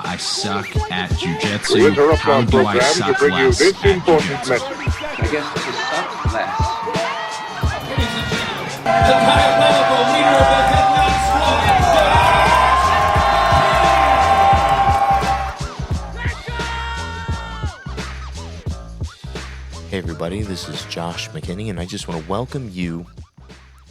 I suck at jiu-jitsu. How do I suck less at jiu-jitsu? I guess to suck less. Ladies and gentlemen, the diabolical leader of the Headlock Squad. Hey everybody, this is Josh McKinney, and I just want to welcome you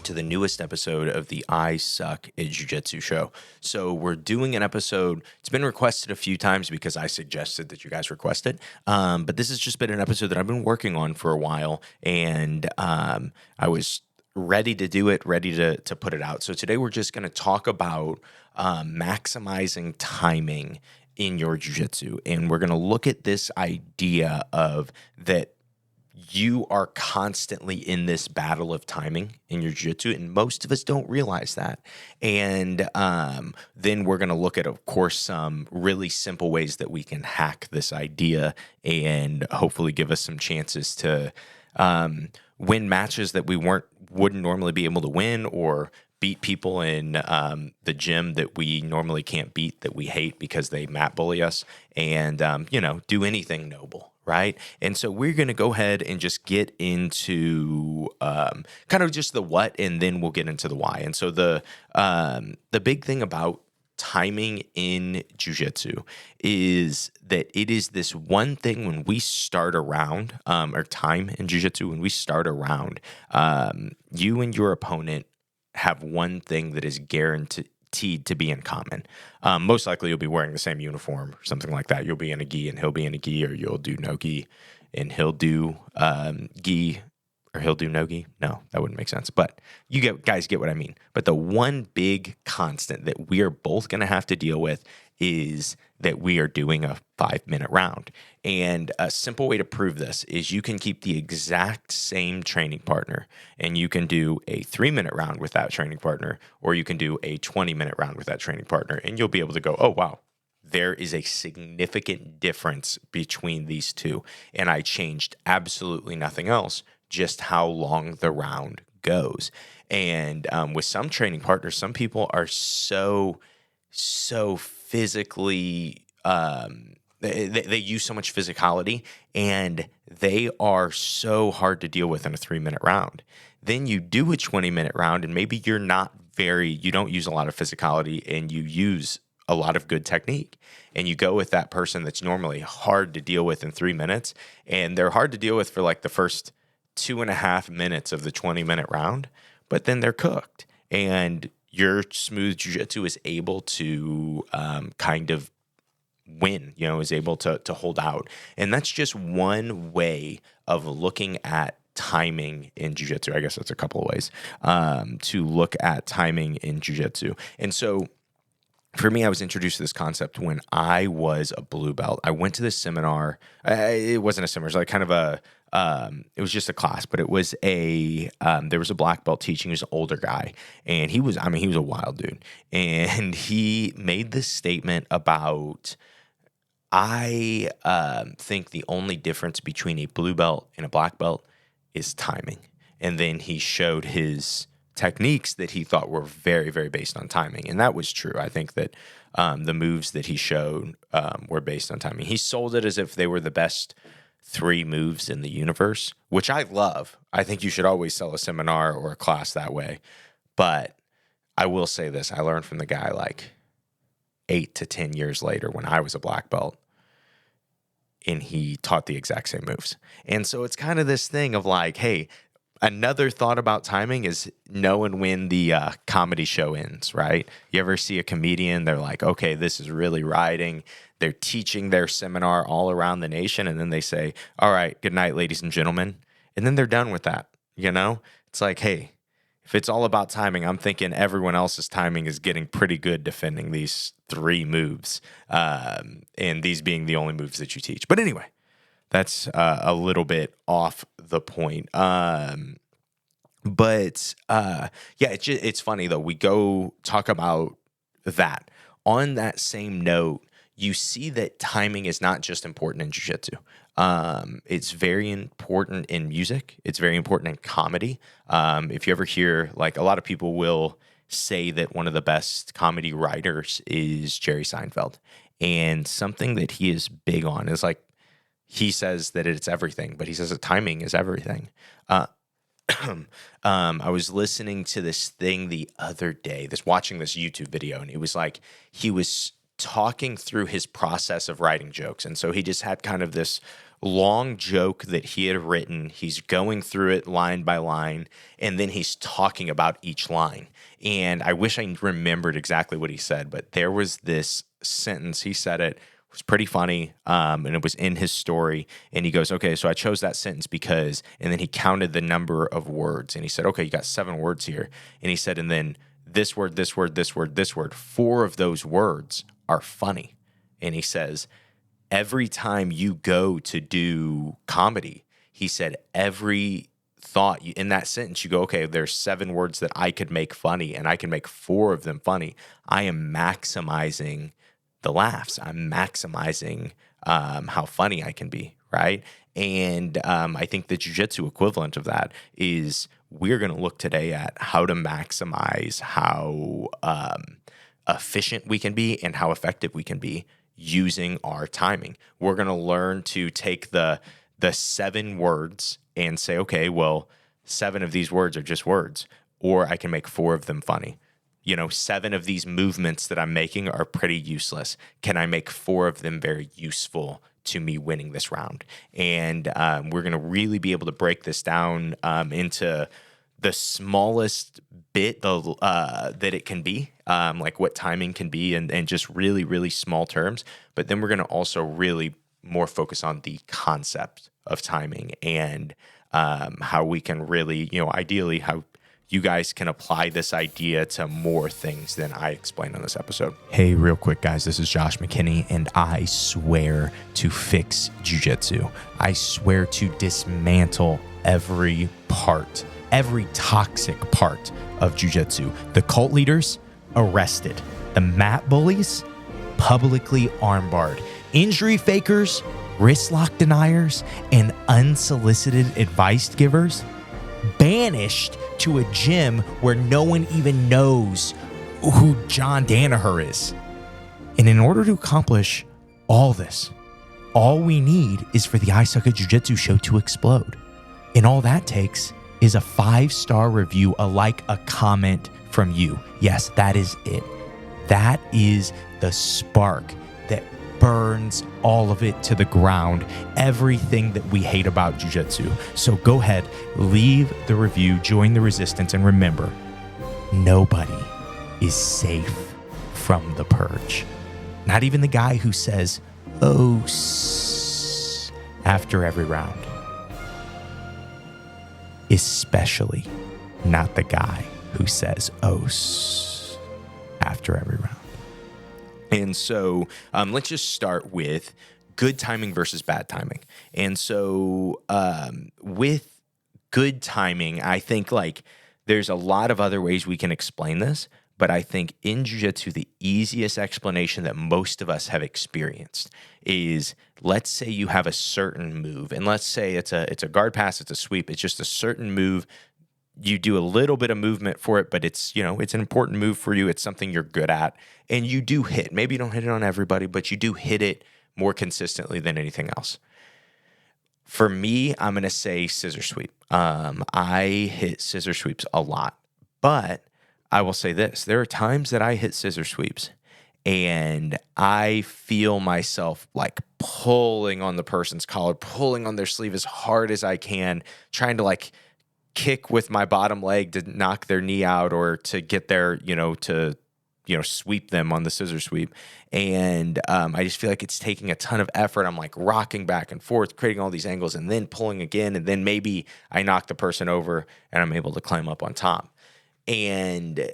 to the newest episode of the I Suck at Jiu-Jitsu Show. So we're doing an episode, it's been requested a few times because I suggested that you guys request it, but this has just been an episode that I've been working on for a while, and I was ready to do it, ready to put it out. So today we're just going to talk about maximizing timing in your jiu-jitsu, and we're going to look at this idea of that you are constantly in this battle of timing in your jiu-jitsu, and most of us don't realize that. And then we're going to look at, of course, some really simple ways that we can hack this idea and hopefully give us some chances to win matches that we wouldn't normally be able to win, or beat people in the gym that we normally can't beat, that we hate because they mat bully us, and do anything noble. Right. And so we're going to go ahead and just get into kind of just the what, and then we'll get into the why. And so the big thing about timing in jiu-jitsu is that it is this one thing when we start a round, or time in jiu-jitsu, when we start a round, you and your opponent have one thing that is guaranteed to be in common. Most likely you'll be wearing the same uniform or something like that. You'll be in a gi and he'll be in a gi, or you'll do no gi and he'll do gi, or he'll do no gi. No, that wouldn't make sense. But guys get what I mean. But the one big constant that we are both going to have to deal with is that we are doing a 5-minute round. And a simple way to prove this is you can keep the exact same training partner, and you can do a 3-minute round with that training partner, or you can do a 20-minute round with that training partner, and you'll be able to go, oh, wow, there is a significant difference between these two. And I changed absolutely nothing else, just how long the round goes. And with some training partners, some people are so physically, they use so much physicality, and they are so hard to deal with in a 3-minute round. Then you do a 20-minute round, and maybe you don't use a lot of physicality, and you use a lot of good technique. And you go with that person that's normally hard to deal with in 3 minutes, and they're hard to deal with for like the first 2.5 minutes of the 20-minute round, but then they're cooked. And your smooth jiu-jitsu is able to kind of win, is able to hold out. And that's just one way of looking at timing in jiu-jitsu. I guess that's a couple of ways to look at timing in jiu-jitsu. And so for me, I was introduced to this concept when I was a blue belt. I went to this seminar. It wasn't a seminar. It was like kind of it was just a class, but it was there was a black belt teaching. He was an older guy, and he was a wild dude. And he made this statement about, I think the only difference between a blue belt and a black belt is timing. And then he showed his techniques that he thought were very, very based on timing. And that was true. I think that the moves that he showed were based on timing. He sold it as if they were the best 3 moves in the universe, which I love. I think you should always sell a seminar or a class that way. But I will say this, I learned from the guy like 8 to 10 years later when I was a black belt, and he taught the exact same moves. And so it's kind of this thing of like, hey, another thought about timing is knowing when the comedy show ends, right? You ever see a comedian, they're like, okay, this is really riding. They're teaching their seminar all around the nation, and then they say, all right, good night, ladies and gentlemen. And then they're done with that, It's like, hey, if it's all about timing, I'm thinking everyone else's timing is getting pretty good defending these 3 moves, and these being the only moves that you teach. But anyway, that's a little bit off the point. It's funny, though. We go talk about that. On that same note, you see that timing is not just important in jiu-jitsu. It's very important in music. It's very important in comedy. If you ever hear, like, a lot of people will say that one of the best comedy writers is Jerry Seinfeld. And something that he is big on is like, he says that it's everything, but he says that timing is everything. Uh, I was listening to this thing the other day, watching this YouTube video, and it was like he was talking through his process of writing jokes. And so he just had kind of this long joke that he had written. He's going through it line by line, and then he's talking about each line. And I wish I remembered exactly what he said, but there was this sentence. He said it was pretty funny, and it was in his story. And he goes, okay, so I chose that sentence because, and then he counted the number of words, and he said, okay, you got 7 words here. And he said, and then this word, this word, this word, this word, 4 of those words are funny. And he says, every time you go to do comedy, he said, every thought in that sentence, you go, okay, there's 7 words that I could make funny, and I can make 4 of them funny. I am maximizing the laughs. I'm maximizing how funny I can be, right? And I think the jiu-jitsu equivalent of that is we're going to look today at how to maximize how efficient we can be and how effective we can be using our timing. We're going to learn to take the 7 words and say, okay, well, 7 of these words are just words, or I can make 4 of them funny. 7 of these movements that I'm making are pretty useless. Can I make 4 of them very useful to me winning this round? And we're going to really be able to break this down into the smallest bit that it can be, like what timing can be, and just really, really small terms. But then we're going to also really more focus on the concept of timing and how we can really, ideally, how you guys can apply this idea to more things than I explained on this episode. Hey, real quick, guys, this is Josh McKinney, and I swear to fix jiu-jitsu. I swear to dismantle every toxic part of jiu-jitsu. The cult leaders, arrested. The mat bullies, publicly armbarred. Injury fakers, wrist lock deniers, and unsolicited advice givers, banished to a gym where no one even knows who John Danaher is. And in order to accomplish all this, all we need is for the I Suck at Jiu-Jitsu show to explode. And all that takes is a 5-star review, a comment from you. Yes, that is it. That is the spark that burns all of it to the ground, everything that we hate about jiu-jitsu. So go ahead, leave the review, join the resistance, and remember, nobody is safe from the purge. Not even the guy who says, oh, after every round. Especially not the guy who says, oh, after every round. And so let's just start with good timing versus bad timing. And so with good timing, I think there's a lot of other ways we can explain this, but I think in jiu-jitsu, the easiest explanation that most of us have experienced is, let's say you have a certain move, and let's say it's a guard pass, it's a sweep, it's just a certain move. You do a little bit of movement for it, but it's an important move for you. It's something you're good at, and you do hit. Maybe you don't hit it on everybody, but you do hit it more consistently than anything else. For me, I'm going to say scissor sweep. I hit scissor sweeps a lot, but I will say this. There are times that I hit scissor sweeps, and I feel myself pulling on the person's collar, pulling on their sleeve as hard as I can, trying to kick with my bottom leg to knock their knee out or to get their, to sweep them on the scissor sweep. And I just feel like it's taking a ton of effort. I'm rocking back and forth, creating all these angles, and then pulling again. And then maybe I knock the person over and I'm able to climb up on top. And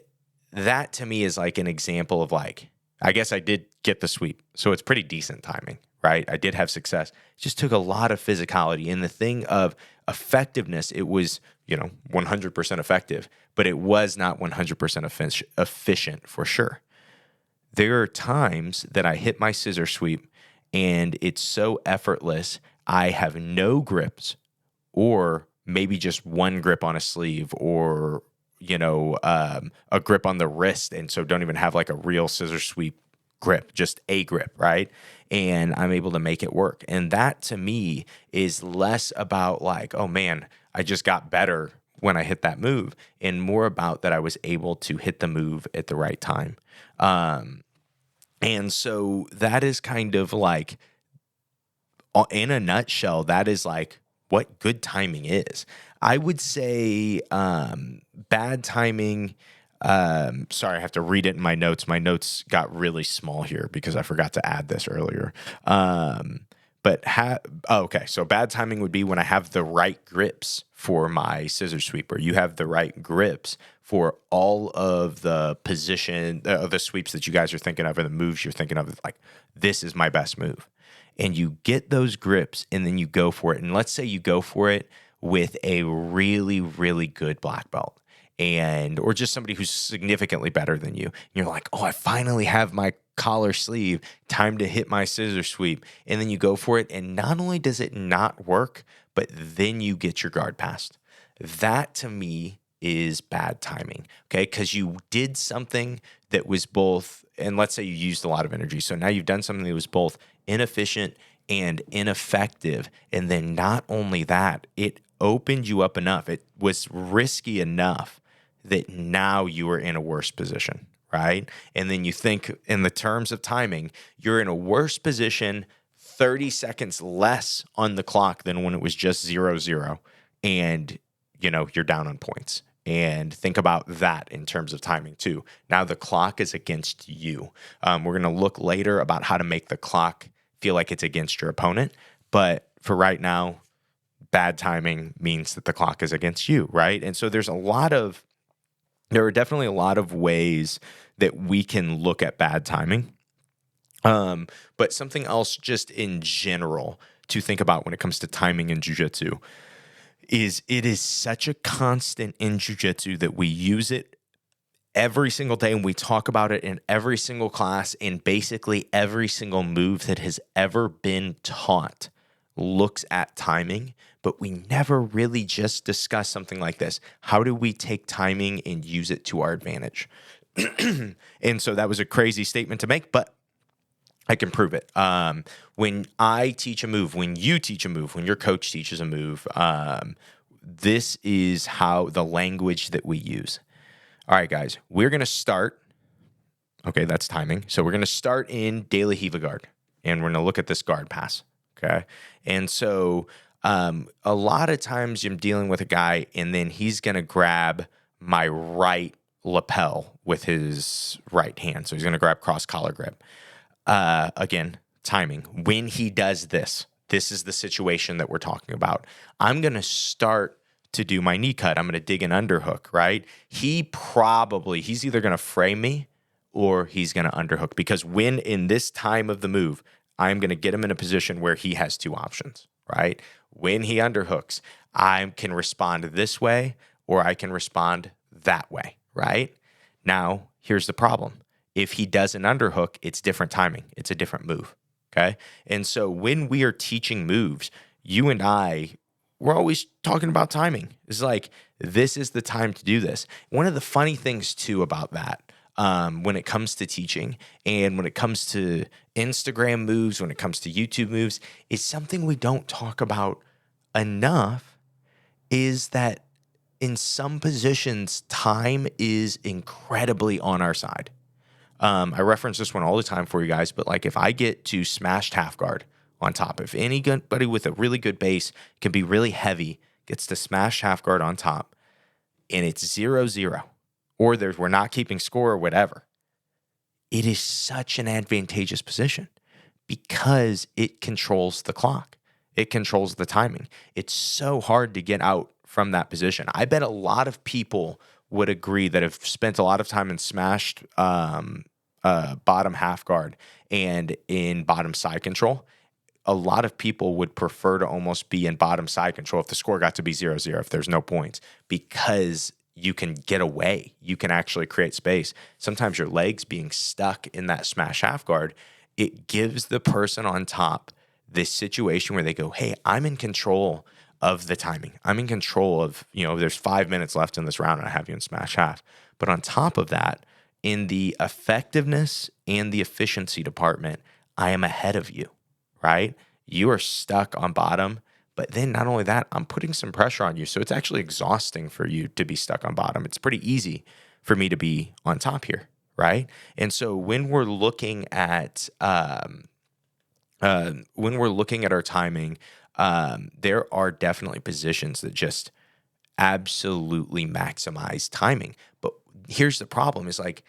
that to me is an example of I guess I did get the sweep. So it's pretty decent timing, right? I did have success. It just took a lot of physicality. And the thing of effectiveness, it was, 100% effective, but it was not 100% efficient for sure. There are times that I hit my scissor sweep and it's so effortless, I have no grips, or maybe just one grip on a sleeve, or, a grip on the wrist. And so don't even have a real scissor sweep grip, just a grip, right? And I'm able to make it work. And that to me is less about like, oh man, I just got better when I hit that move, and more about that I was able to hit the move at the right time. And so that is kind of like, in a nutshell, that is like what good timing is. I would say bad timing. Sorry, I have to read it in my notes. My notes got really small here because I forgot to add this earlier. Okay. So bad timing would be when I have the right grips for my scissor sweep, or you have the right grips for all of the position, the sweeps that you guys are thinking of, or the moves you're thinking of. Like, this is my best move. And you get those grips and then you go for it. And let's say you go for it with a really, really good black belt, or just somebody who's significantly better than you. And you're like, oh, I finally have my collar sleeve, time to hit my scissor sweep. And then you go for it. And not only does it not work, but then you get your guard passed. That to me is bad timing, okay? Because you did something that was both, and let's say you used a lot of energy. So now you've done something that was both inefficient and ineffective. And then not only that, it opened you up enough. It was risky enough that now you are in a worse position, right? And then you think in the terms of timing, you're in a worse position 30 seconds less on the clock than when it was just 0-0. And, you're down on points. And think about that in terms of timing too. Now the clock is against you. We're going to look later about how to make the clock feel like it's against your opponent. But for right now, bad timing means that the clock is against you, right? And so there are definitely a lot of ways that we can look at bad timing. But something else just in general to think about when it comes to timing in jiu-jitsu is it is such a constant in jiu-jitsu that we use it every single day, and we talk about it in every single class, and basically every single move that has ever been taught looks at timing, but we never really just discuss something like this. How do we take timing and use it to our advantage? And so that was a crazy statement to make, but I can prove it. When I teach a move, when you teach a move, when your coach teaches a move, this is how the language that we use. All right, guys, we're going to start. Okay, that's timing. So we're going to start in De La Riva guard, and we're going to look at this guard pass. Okay. And so a lot of times I'm dealing with a guy, and then he's going to grab my right lapel with his right hand. So he's going to grab cross collar grip. Again, timing. When he does this, this is the situation that we're talking about. I'm going to start to do my knee cut. I'm going to dig an underhook, right? He's either going to frame me or he's going to underhook, because when in this time of the move, I'm going to get him in a position where he has two options, right? When he underhooks, I can respond this way or I can respond that way, right? Now, here's the problem. If he does an underhook, it's different timing. It's a different move, okay? And so when we are teaching moves, you and I, we're always talking about timing. It's like, this is the time to do this. One of the funny things, too, about that, when it comes to teaching and when it comes to Instagram moves, when it comes to YouTube moves, is something we don't talk about enough, is that in some positions, time is incredibly on our side. I reference this one all the time for you guys, but like if I get to smashed half guard on top, if anybody with a really good base can be really heavy, gets to smash half guard on top, and it's 0-0, or we're not keeping score or whatever, it is such an advantageous position because it controls the clock. It controls the timing. It's so hard to get out from that position. I bet a lot of people would agree that have spent a lot of time in smashed bottom half guard and in bottom side control. A lot of people would prefer to almost be in bottom side control if the score got to be 0-0, if there's no points, because you can get away. You can actually create space. Sometimes your legs being stuck in that smash half guard, it gives the person on top this situation where they go, hey, I'm in control of the timing. I'm in control of, there's 5 minutes left in this round and I have you in smash half. But on top of that, in the effectiveness and the efficiency department, I am ahead of you, right? You are stuck on bottom, but then not only that, I'm putting some pressure on you. So it's actually exhausting for you to be stuck on bottom. It's pretty easy for me to be on top here, right? And so when we're looking at our timing, there are definitely positions that just absolutely maximize timing. But here's the problem: is like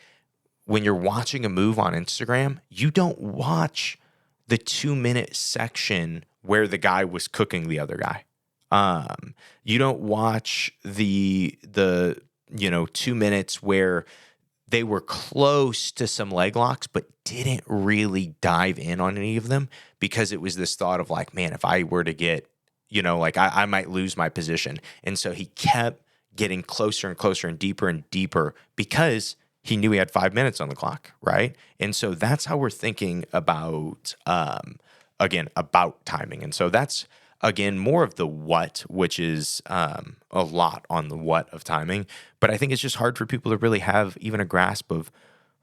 when you're watching a move on Instagram, you don't watch the 2-minute section where the guy was cooking the other guy. You don't watch the 2 minutes where they were close to some leg locks, but didn't really dive in on any of them, because it was this thought of like, man, if I were to get, like I might lose my position. And so he kept getting closer and closer and deeper because he knew he had 5 minutes on the clock, right? And so that's how we're thinking about, about timing. And so that's, again, more of the what, which is a lot on the what of timing. But I think it's just hard for people to really have even a grasp of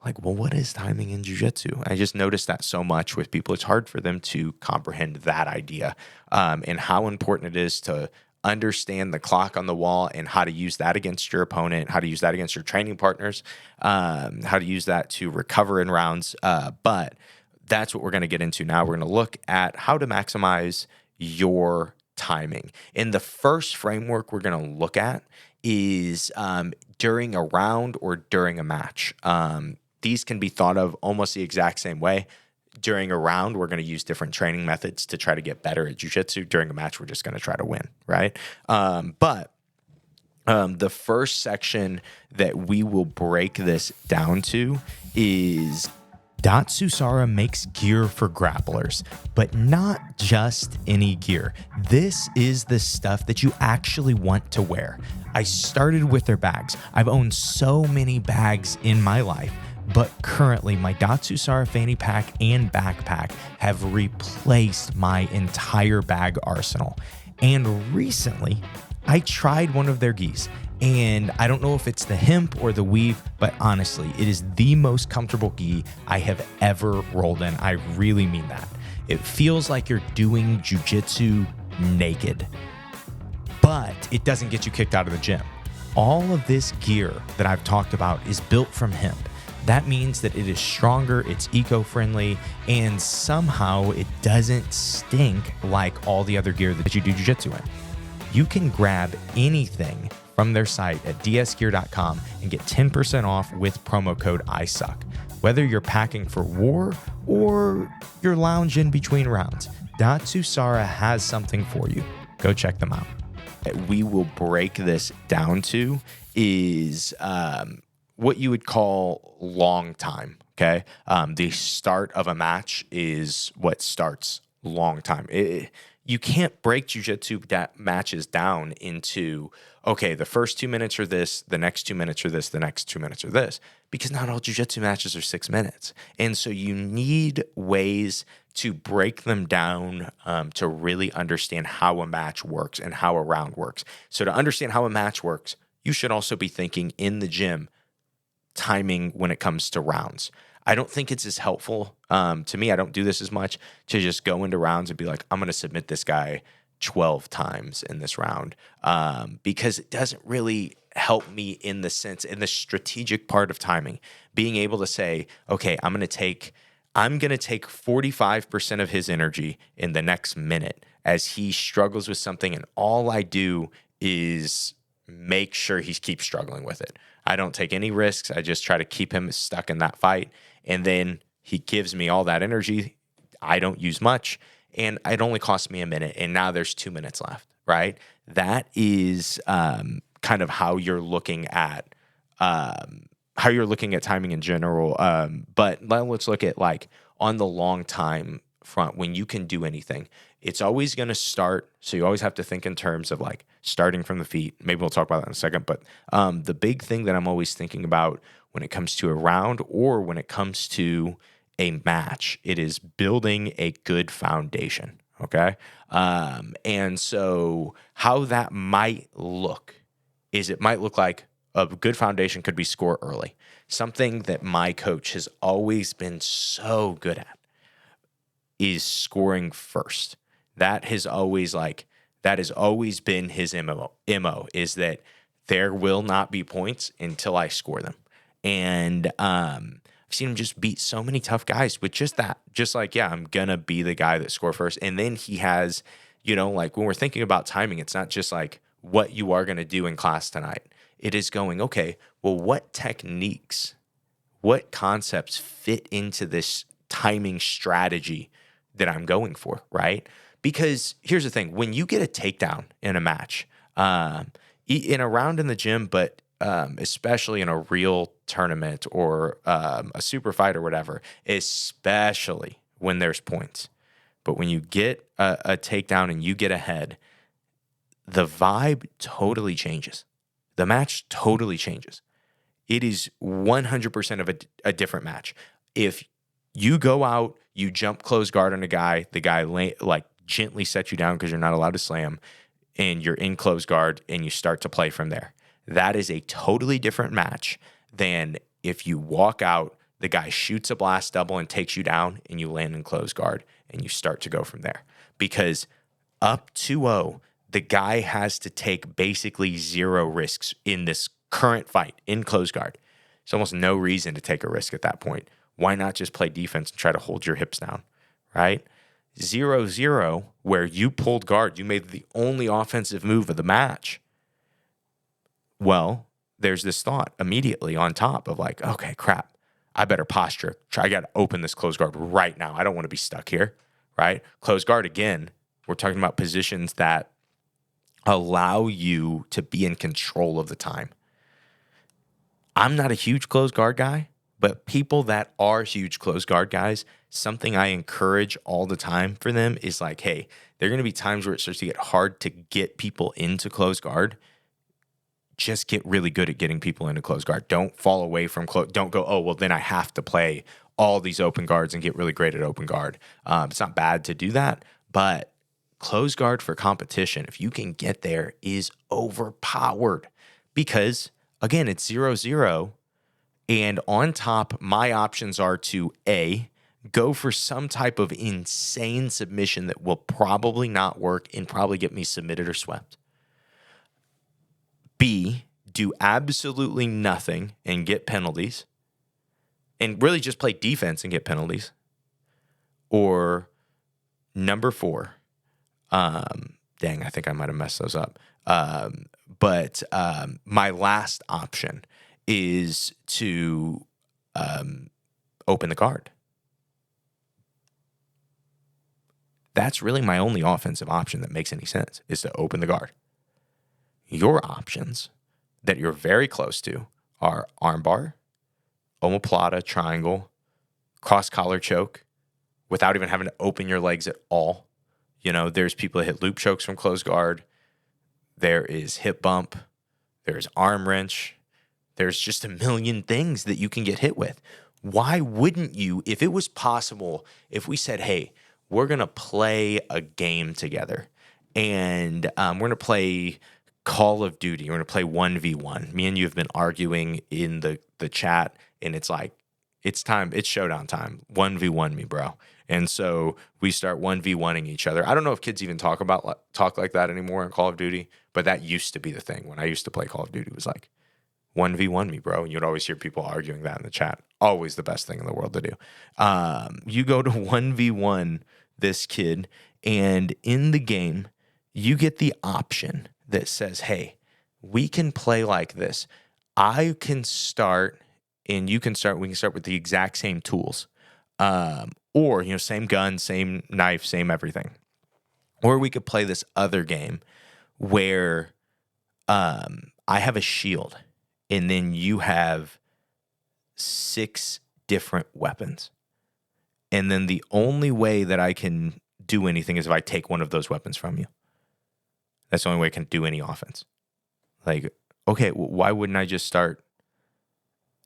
like, well, what is timing in jiu-jitsu? I just noticed that so much with people. It's hard for them to comprehend that idea, and how important it is to understand the clock on the wall and how to use that against your opponent, how to use that against your training partners, how to use that to recover in rounds. But that's what we're going to get into now. We're going to look at how to maximize your timing. And the first framework we're going to look at is during a round or during a match. These can be thought of almost the exact same way. During a round, we're going to use different training methods to try to get better at jiu-jitsu. During a match, we're just going to try to win, right? But the first section that we will break this down to is Datsusara makes gear for grapplers, but not just any gear. This is the stuff that you actually want to wear. I started with their bags. I've owned so many bags in my life, but currently my Datsusara fanny pack and backpack have replaced my entire bag arsenal. And recently, I tried one of their gis, and I don't know if it's the hemp or the weave, but honestly, it is the most comfortable gi I have ever rolled in. I really mean that. It feels like you're doing jiu-jitsu naked, but it doesn't get you kicked out of the gym. All of this gear that I've talked about is built from hemp. That means that it is stronger, it's eco-friendly, and somehow it doesn't stink like all the other gear that you do jiu-jitsu in. You can grab anything from their site at dsgear.com and get 10% off with promo code ISUCK. Whether you're packing for war or you're lounging between rounds, Datsusara has something for you. Go check them out. We will break this down to is what you would call long time, okay? The start of a match is what starts long time. You can't break jiu-jitsu matches down into, okay, the first 2 minutes are this, the next 2 minutes are this, the next 2 minutes are this, because not all jiu-jitsu matches are 6 minutes. And so you need ways to break them down to really understand how a match works and how a round works. So to understand how a match works, you should also be thinking in the gym timing when it comes to rounds. I don't think it's as helpful to me. I don't do this as much to just go into rounds and be like, I'm going to submit this guy 12 times in this round because it doesn't really help me in the strategic part of timing. Being able to say, okay, I'm going to take 45% of his energy in the next minute as he struggles with something, and all I do is make sure he keeps struggling with it. I don't take any risks. I just try to keep him stuck in that fight. And then he gives me all that energy. I don't use much. And it only cost me a minute. And now there's 2 minutes left, right? That is kind of how you're looking at timing in general. But let's look at like on the long time front, when you can do anything, it's always going to start. So you always have to think in terms of like starting from the feet. Maybe we'll talk about that in a second. But the big thing that I'm always thinking about when it comes to a round or when it comes to a match, it is building a good foundation. Okay. And so how that might look is it might look like, a good foundation could be score early. Something that my coach has always been so good at is scoring first. That has always been his MO is that there will not be points until I score them. And I've seen him just beat so many tough guys with just that. Just like, yeah, I'm gonna be the guy that score first. And then he has, like when we're thinking about timing, it's not just like what you are gonna do in class tonight. It is going, okay, well, what techniques, what concepts fit into this timing strategy that I'm going for, right? Because here's the thing: when you get a takedown in a match, in a round in the gym, but especially in a real tournament or a super fight or whatever, especially when there's points. But when you get a takedown and you get ahead, the vibe totally changes. The match totally changes. It is 100% of a different match. If you go out, you jump close guard on a guy, the guy gently sets you down because you're not allowed to slam, and you're in close guard and you start to play from there. That is a totally different match than if you walk out, the guy shoots a blast double and takes you down, and you land in close guard and you start to go from there. Because up 2-0, the guy has to take basically zero risks in this current fight in close guard. There's almost no reason to take a risk at that point. Why not just play defense and try to hold your hips down, right? 0-0, where you pulled guard, you made the only offensive move of the match. Well, there's this thought immediately on top of like, okay, crap, I better posture. I got to open this close guard right now. I don't want to be stuck here, right? Close guard again, we're talking about positions that allow you to be in control of the time. I'm not a huge close guard guy, but people that are huge close guard guys, something I encourage all the time for them is like, hey, there are going to be times where it starts to get hard to get people into close guard. Just get really good at getting people into close guard. Don't fall away from close. Don't go, oh, well, then I have to play all these open guards and get really great at open guard. It's not bad to do that, but close guard for competition, if you can get there, is overpowered because, again, it's 0-0. And on top, my options are to A, go for some type of insane submission that will probably not work and probably get me submitted or swept. B, do absolutely nothing and get penalties and really just play defense and get penalties. Or number 4, dang, I think I might have messed those up. But my last option is to open the guard. That's really my only offensive option that makes any sense, is to open the guard. Your options that you're very close to are armbar, omoplata, triangle, cross collar choke, without even having to open your legs at all. There's people that hit loop chokes from close guard. There is hip bump. There's arm wrench. There's just a million things that you can get hit with. Why wouldn't you, if it was possible, if we said, hey, we're going to play a game together and we're going to play Call of Duty, we're going to play 1v1. Me and you have been arguing in the chat, and it's like, it's time, it's showdown time. 1v1 me, bro. And so we start 1v1ing each other. I don't know if kids even talk like that anymore in Call of Duty, but that used to be the thing. When I used to play Call of Duty, it was like, 1v1 me, bro. And you'd always hear people arguing that in the chat. Always the best thing in the world to do. You go to 1v1 this kid, and in the game, you get the option that says, hey, we can play like this. I can start, and you can start. We can start with the exact same tools. Or, same gun, same knife, same everything. Or we could play this other game where I have a shield, and then you have 6 different weapons. And then the only way that I can do anything is if I take one of those weapons from you. That's the only way I can do any offense. Like, okay, why wouldn't I just start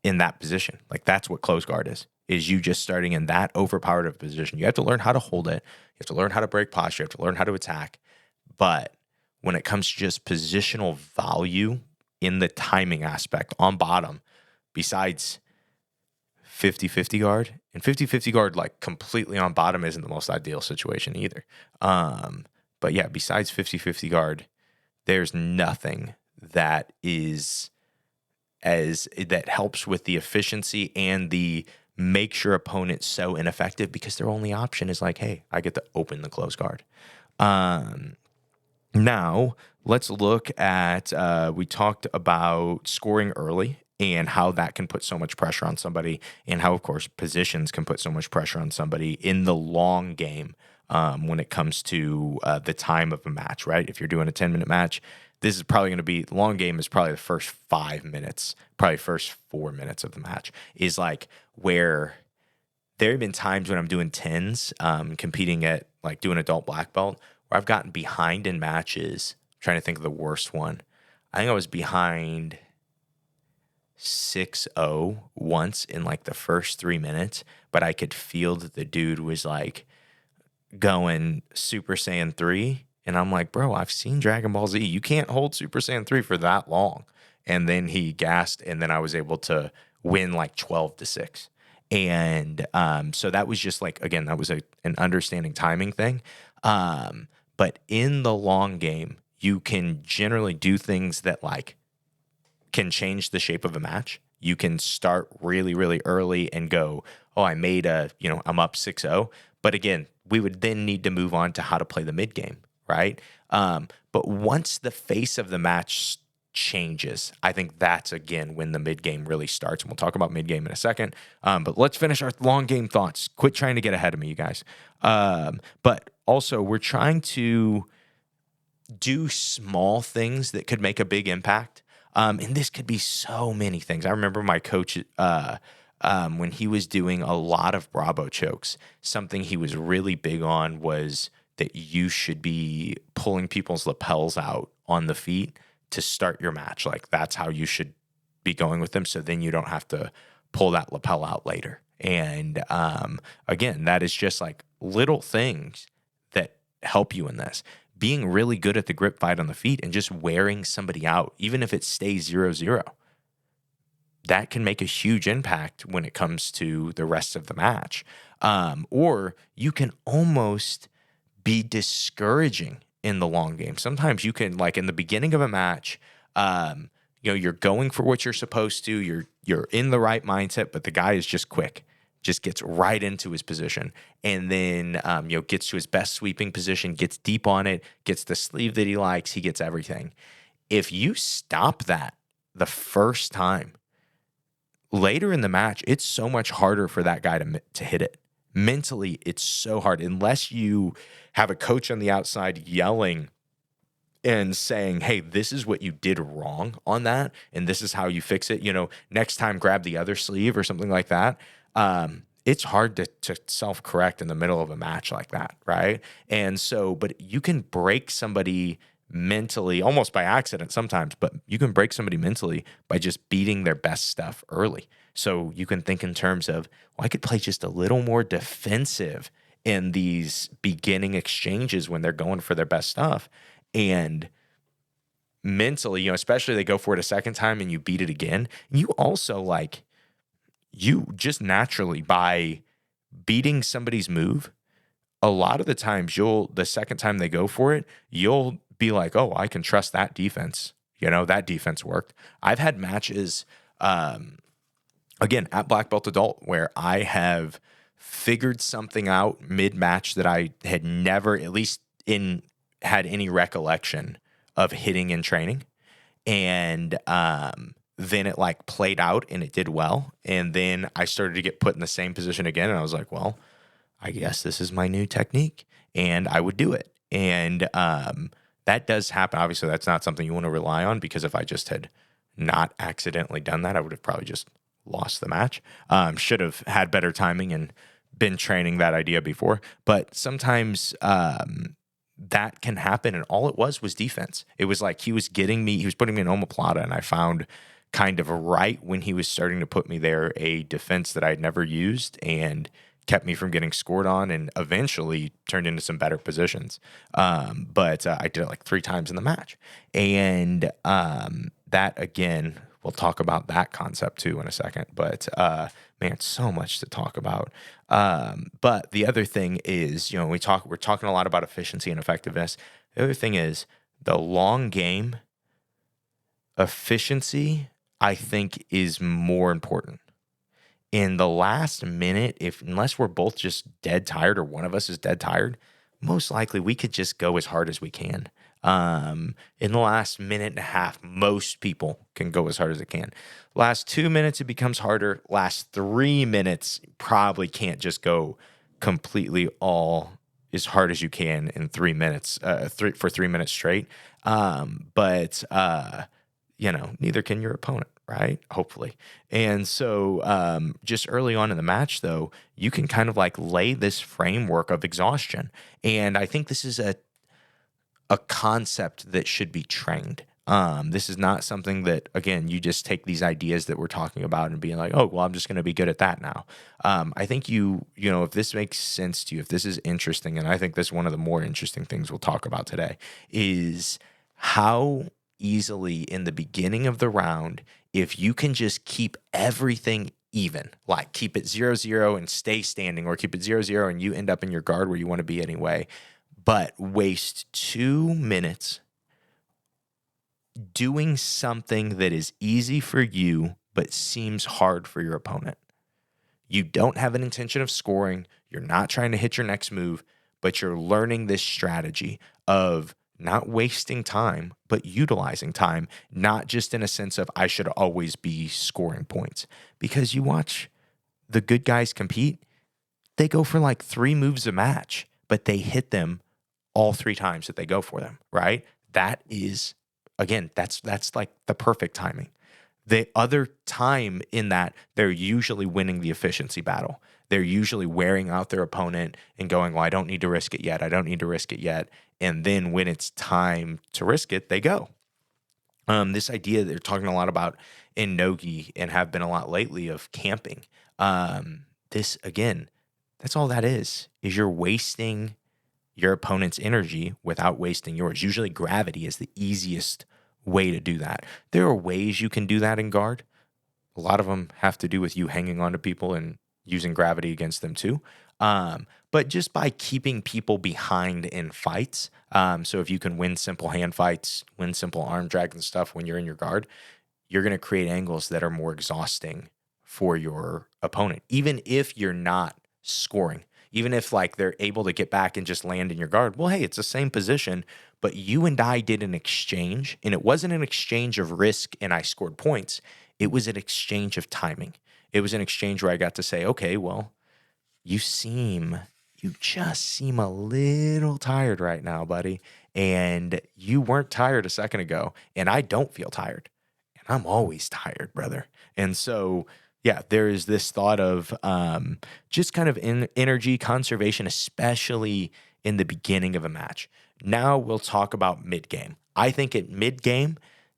in that position? Like, that's what close guard is you just starting in that overpowered of a position. You have to learn how to hold it. You have to learn how to break posture. You have to learn how to attack. But when it comes to just positional value in the timing aspect on bottom, besides 50-50 guard. And 50-50 guard, like completely on bottom, isn't the most ideal situation either. But yeah, besides 50-50 guard, there's nothing that helps with the efficiency and the makes your opponent so ineffective, because their only option is like, hey, I get to open the close guard. Now, let's look at, we talked about scoring early and how that can put so much pressure on somebody, and how, of course, positions can put so much pressure on somebody in the long game when it comes to the time of a match, right? If you're doing a 10-minute match, this is probably going to be, long game is probably the first 5 minutes, probably first 4 minutes of the match, is like where there have been times when I'm doing 10s, competing at like doing adult black belt, where I've gotten behind in matches. I'm trying to think of the worst one. I think I was behind 6-0 once in like the first 3 minutes, but I could feel that the dude was like going Super Saiyan 3. And I'm like, bro, I've seen Dragon Ball Z. You can't hold Super Saiyan 3 for that long. And then he gassed, and then I was able to win like 12-6. And so that was just like, again, that was an understanding timing thing. But in the long game, you can generally do things that like can change the shape of a match. You can start really, really early and go, oh, I made I'm up 6-0. But again, we would then need to move on to how to play the mid game, right? But once the face of the match changes, I think that's, again, when the mid game really starts. And we'll talk about mid game in a second. But let's finish our long game thoughts. Quit trying to get ahead of me, you guys. But also, we're trying to do small things that could make a big impact. And this could be so many things. I remember my coach, when he was doing a lot of Bravo chokes, something he was really big on was that you should be pulling people's lapels out on the feet to start your match. Like, that's how you should be going with them, so then you don't have to pull that lapel out later. And again, that is just like little things that help you in this. Being really good at the grip fight on the feet and just wearing somebody out, even if it stays 0-0, that can make a huge impact when it comes to the rest of the match. Or you can almost be discouraging in the long game. Sometimes you can, like in the beginning of a match, you're going for what you're supposed to. You're in the right mindset, but the guy is just quick, just gets right into his position, and then gets to his best sweeping position, gets deep on it, gets the sleeve that he likes, he gets everything. If you stop that the first time, later in the match, it's so much harder for that guy to hit it. Mentally, it's so hard unless you have a coach on the outside yelling and saying, hey, this is what you did wrong on that, and this is how you fix it. Next time, grab the other sleeve or something like that. It's hard to self-correct in the middle of a match like that, right? And so, but you can break somebody mentally, almost by accident sometimes, but you can break somebody mentally by just beating their best stuff early. So you can think in terms of, well, I could play just a little more defensive in these beginning exchanges when they're going for their best stuff. And mentally, especially they go for it a second time and you beat it again. You also you just naturally, by beating somebody's move, a lot of the times the second time they go for it, you'll be like, oh, I can trust that defense. That defense worked. I've had matches, again, at Black Belt Adult, where I have figured something out mid-match that I had never, at least had any recollection of hitting in training. And then it played out and it did well. And then I started to get put in the same position again. And I was like, well, I guess this is my new technique. And I would do it. And that does happen. Obviously, that's not something you want to rely on, because if I just had not accidentally done that, I would have probably just lost the match. Should have had better timing and been training that idea before. But sometimes that can happen. And all it was defense. It was like he was putting me in omoplata, and I found kind of right when he was starting to put me there a defense that I had never used, and kept me from getting scored on, and eventually turned into some better positions. But I did it 3 times in the match. And that again, we'll talk about that concept too in a second. But man, so much to talk about. But the other thing is, we're talking a lot about efficiency and effectiveness. The other thing is the long game efficiency, I think, is more important. In the last minute, unless we're both just dead tired or one of us is dead tired, most likely we could just go as hard as we can. In the last minute and a half, most people can go as hard as they can. Last 2 minutes, it becomes harder. Last 3 minutes, probably can't just go completely all as hard as you can in 3 minutes, for 3 minutes straight. But neither can your opponent, right? Hopefully. And so just early on in the match, though, you can kind of like lay this framework of exhaustion. And I think this is a concept that should be trained. This is not something that, again, you just take these ideas that we're talking about and being like, oh, well, I'm just going to be good at that now. I think if this makes sense to you, if this is interesting, and I think this is one of the more interesting things we'll talk about today, is how easily in the beginning of the round, if you can just keep everything even, like keep it 0-0 and stay standing, or keep it 0-0 and you end up in your guard where you want to be anyway, but waste 2 minutes doing something that is easy for you but seems hard for your opponent. You don't have an intention of scoring. You're not trying to hit your next move, but you're learning this strategy of not wasting time, but utilizing time, not just in a sense of I should always be scoring points. Because you watch the good guys compete, they go for like 3 moves a match, but they hit them all 3 times that they go for them, right? That is, again, that's like the perfect timing. The other time in that, they're usually winning the efficiency battle. They're usually wearing out their opponent and going, well, I don't need to risk it yet. I don't need to risk it yet. And then when it's time to risk it, they go. This idea they're talking a lot about in Nogi and have been a lot lately of camping. This, again, that's all that is you're wasting your opponent's energy without wasting yours. Usually gravity is the easiest way to do that. There are ways you can do that in guard. A lot of them have to do with you hanging on to people and using gravity against them too. But just by keeping people behind in fights, so if you can win simple hand fights, win simple arm drags and stuff when you're in your guard, you're going to create angles that are more exhausting for your opponent, even if you're not scoring. Even if like they're able to get back and just land in your guard, well, hey, it's the same position, but you and I did an exchange, and it wasn't an exchange of risk and I scored points. It was an exchange of timing. It was an exchange where I got to say, okay, well, you just seem a little tired right now, buddy. And you weren't tired a second ago, and I don't feel tired. And I'm always tired, brother. And so yeah, there is this thought of just kind of energy conservation, especially in the beginning of a match. Now we'll talk about mid-game. I think at mid-game,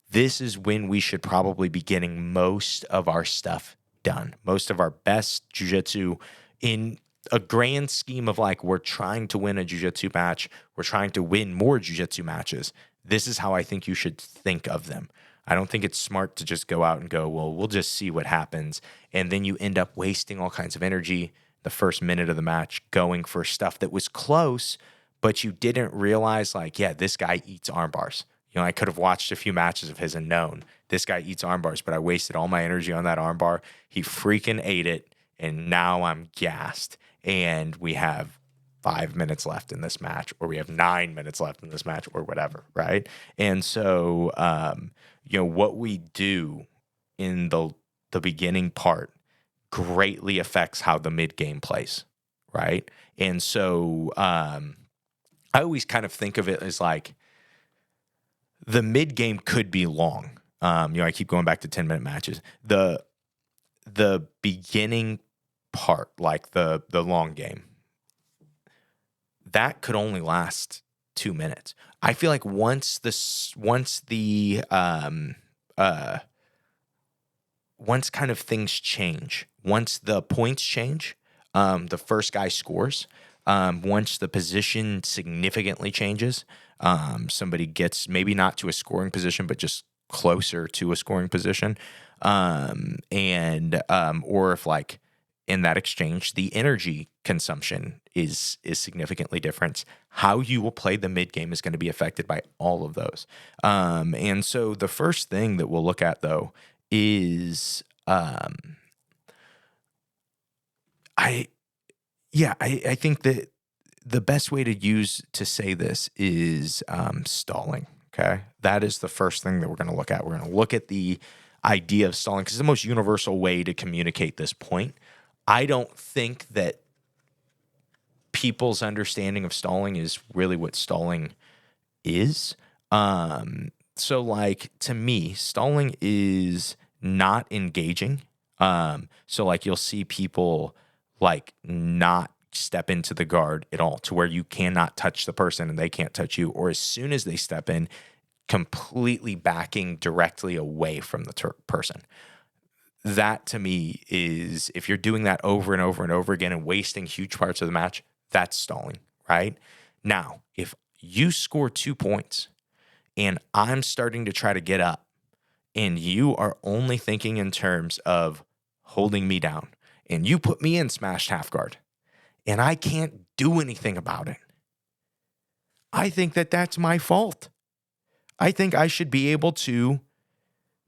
this is when we should probably be getting most of our stuff done. Most of our best jiu-jitsu in a grand scheme of like we're trying to win a jiu-jitsu match. We're trying to win more jiu-jitsu matches. This is how I think you should think of them. I don't think it's smart to just go out and go, well, we'll just see what happens. And then you end up wasting all kinds of energy the first minute of the match going for stuff that was close, but you didn't realize like, yeah, this guy eats arm bars. I could have watched a few matches of his and known this guy eats arm bars, but I wasted all my energy on that arm bar. He freaking ate it. And now I'm gassed. And we have 5 minutes left in this match, or we have 9 minutes left in this match, or whatever, right? And so, what we do in the beginning part greatly affects how the mid game plays, right? And so, I always kind of think of it as like the mid game could be long. I keep going back to 10-minute matches. The beginning part, like the long game, that could only last 2 minutes. I feel like once kind of things change, once the points change, the first guy scores. Once the position significantly changes, somebody gets maybe not to a scoring position, but just closer to a scoring position. Or if like in that exchange, the energy consumption is significantly different. How you will play the mid game is going to be affected by all of those. And so the first thing that we'll look at though is I think that the best way to say this is stalling. Okay, that is the first thing that we're going to look at. We're going to look at the idea of stalling because it's the most universal way to communicate this point. I don't think that people's understanding of stalling is really what stalling is. So like to me, stalling is not engaging. So like you'll see people like not step into the guard at all to where you cannot touch the person and they can't touch you, or as soon as they step in, completely backing directly away from the person. That to me is, if you're doing that over and over and over again and wasting huge parts of the match, that's stalling, right? Now, if you score 2 points and I'm starting to try to get up and you are only thinking in terms of holding me down and you put me in smashed half guard and I can't do anything about it, I think that that's my fault. I think I should be able to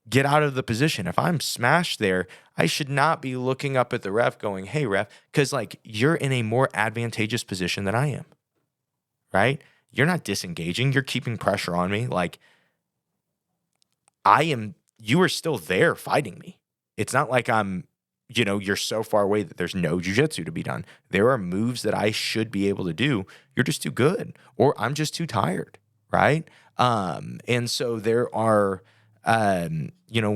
get out of the position. If I'm smashed there, I should not be looking up at the ref going, hey, ref, because like you're in a more advantageous position than I am, right? You're not disengaging. You're keeping pressure on me. Like you are still there fighting me. It's not like you're so far away that there's no jiu-jitsu to be done. There are moves that I should be able to do. You're just too good, or I'm just too tired, right? And so there are, when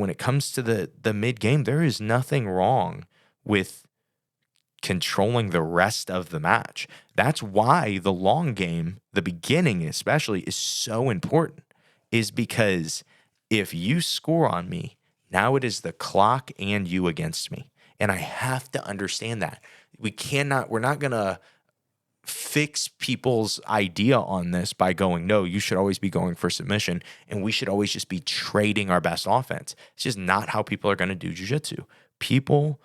it comes to the mid game, there is nothing wrong with controlling the rest of the match. That's why the long game, the beginning especially, is so important, is because if you score on me, now it is the clock and you against me. And I have to understand that. We're not going to fix people's idea on this by going, no, you should always be going for submission and we should always just be trading our best offense. It's just not how people are going to do jiu-jitsu. People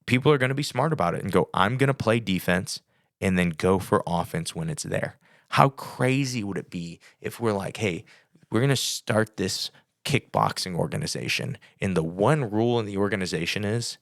are going to be smart about it and go, I'm going to play defense and then go for offense when it's there. How crazy would it be if we're like, hey, we're going to start this kickboxing organization and the one rule in the organization is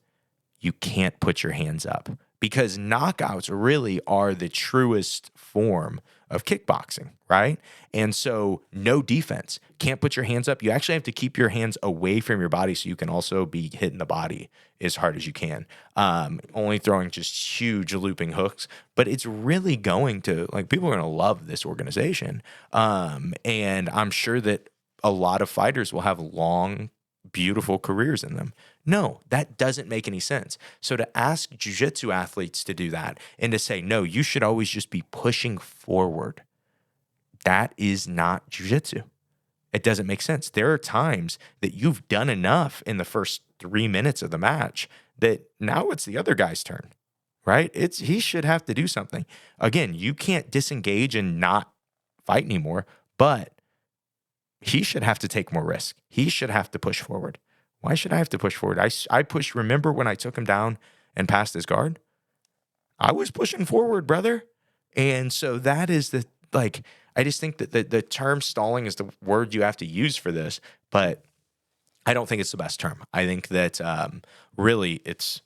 you can't put your hands up, because knockouts really are the truest form of kickboxing, right? And so no defense, can't put your hands up. You actually have to keep your hands away from your body so you can also be hitting the body as hard as you can. Only throwing just huge looping hooks, but it's really going to, like, people are going to love this organization. And I'm sure that a lot of fighters will have long, beautiful careers in them. No, that doesn't make any sense. So to ask jiu-jitsu athletes to do that and to say, no, you should always just be pushing forward, that is not jiu-jitsu. It doesn't make sense. There are times that you've done enough in the first 3 minutes of the match that now it's the other guy's turn, right? He should have to do something. Again, you can't disengage and not fight anymore, but he should have to take more risk. He should have to push forward. Why should I have to push forward? I pushed. Remember when I took him down and passed his guard? I was pushing forward, brother. And so that is I just think that the term stalling is the word you have to use for this, but I don't think it's the best term. I think that really it's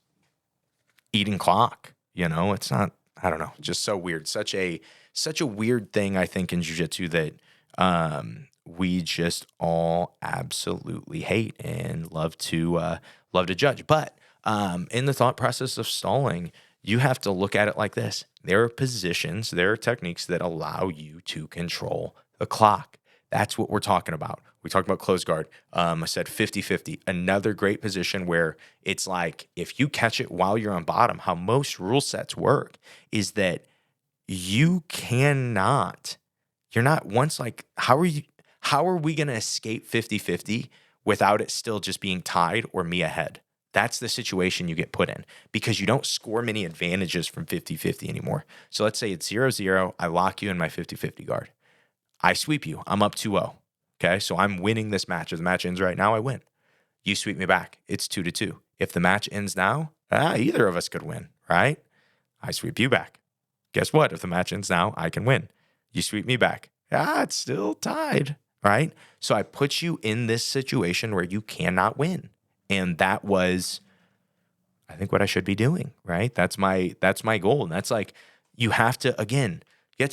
eating clock. It's not, I don't know, just so weird. Such a weird thing, I think, in jiu-jitsu that we just all absolutely hate and love to judge. But in the thought process of stalling, you have to look at it like this. There are positions, there are techniques that allow you to control the clock. That's what we're talking about. We talked about close guard. I said 50-50. Another great position where it's like if you catch it while you're on bottom, how most rule sets work is that you're not once like, how are we going to escape 50-50 without it still just being tied or me ahead? That's the situation you get put in because you don't score many advantages from 50-50 anymore. So let's say it's 0-0. I lock you in my 50-50 guard. I sweep you. I'm up 2-0. Okay, so I'm winning this match. If the match ends right now, I win. You sweep me back. It's 2-2. If the match ends now, either of us could win, right? I sweep you back. Guess what? If the match ends now, I can win. You sweep me back. It's still tied, right? So I put you in this situation where you cannot win. And that was, I think, what I should be doing, right? That's my goal. And that's like, you have to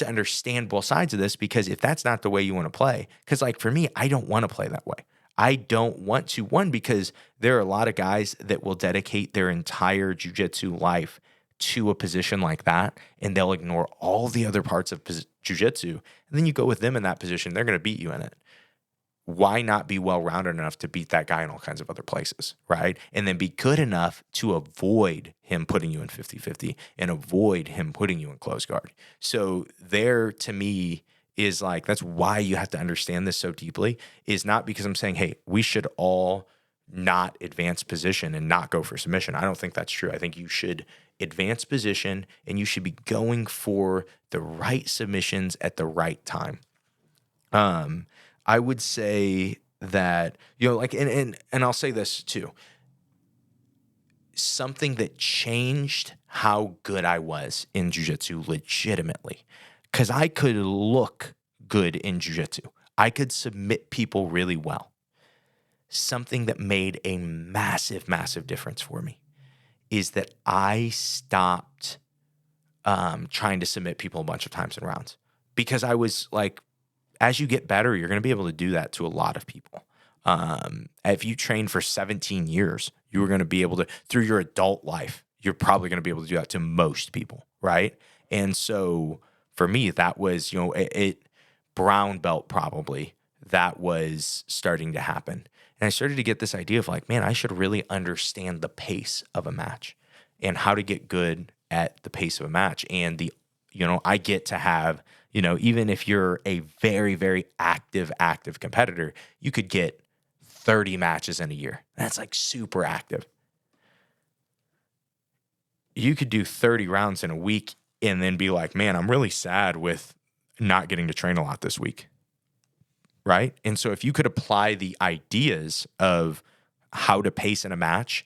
understand both sides of this, because if that's not the way you want to play, because like for me, I don't want to play that way. I don't want to, one, because there are a lot of guys that will dedicate their entire jiu-jitsu life to a position like that, and they'll ignore all the other parts of jiu-jitsu. And then you go with them in that position, they're going to beat you in it. Why not be well-rounded enough to beat that guy in all kinds of other places, right? And then be good enough to avoid him putting you in 50-50 and avoid him putting you in close guard. So there, to me, is like, that's why you have to understand this so deeply, is not because I'm saying, hey, we should all not advance position and not go for submission. I don't think that's true. I think you should advance position and you should be going for the right submissions at the right time. I would say that, like, and I'll say this too. Something that changed how good I was in jiu-jitsu legitimately, because I could look good in jiu-jitsu. I could submit people really well. Something that made a massive, massive difference for me is that I stopped trying to submit people a bunch of times in rounds, because I was like, as you get better, you're going to be able to do that to a lot of people. If you train for 17 years, you are going to be able to, through your adult life, you're probably going to be able to do that to most people, right? And so for me, that was, brown belt probably, that was starting to happen. And I started to get this idea of like, man, I should really understand the pace of a match and how to get good at the pace of a match. And I get to have, even if you're a very, very active competitor, you could get 30 matches in a year. That's like super active. You could do 30 rounds in a week and then be like, man, I'm really sad with not getting to train a lot this week. Right? And so if you could apply the ideas of how to pace in a match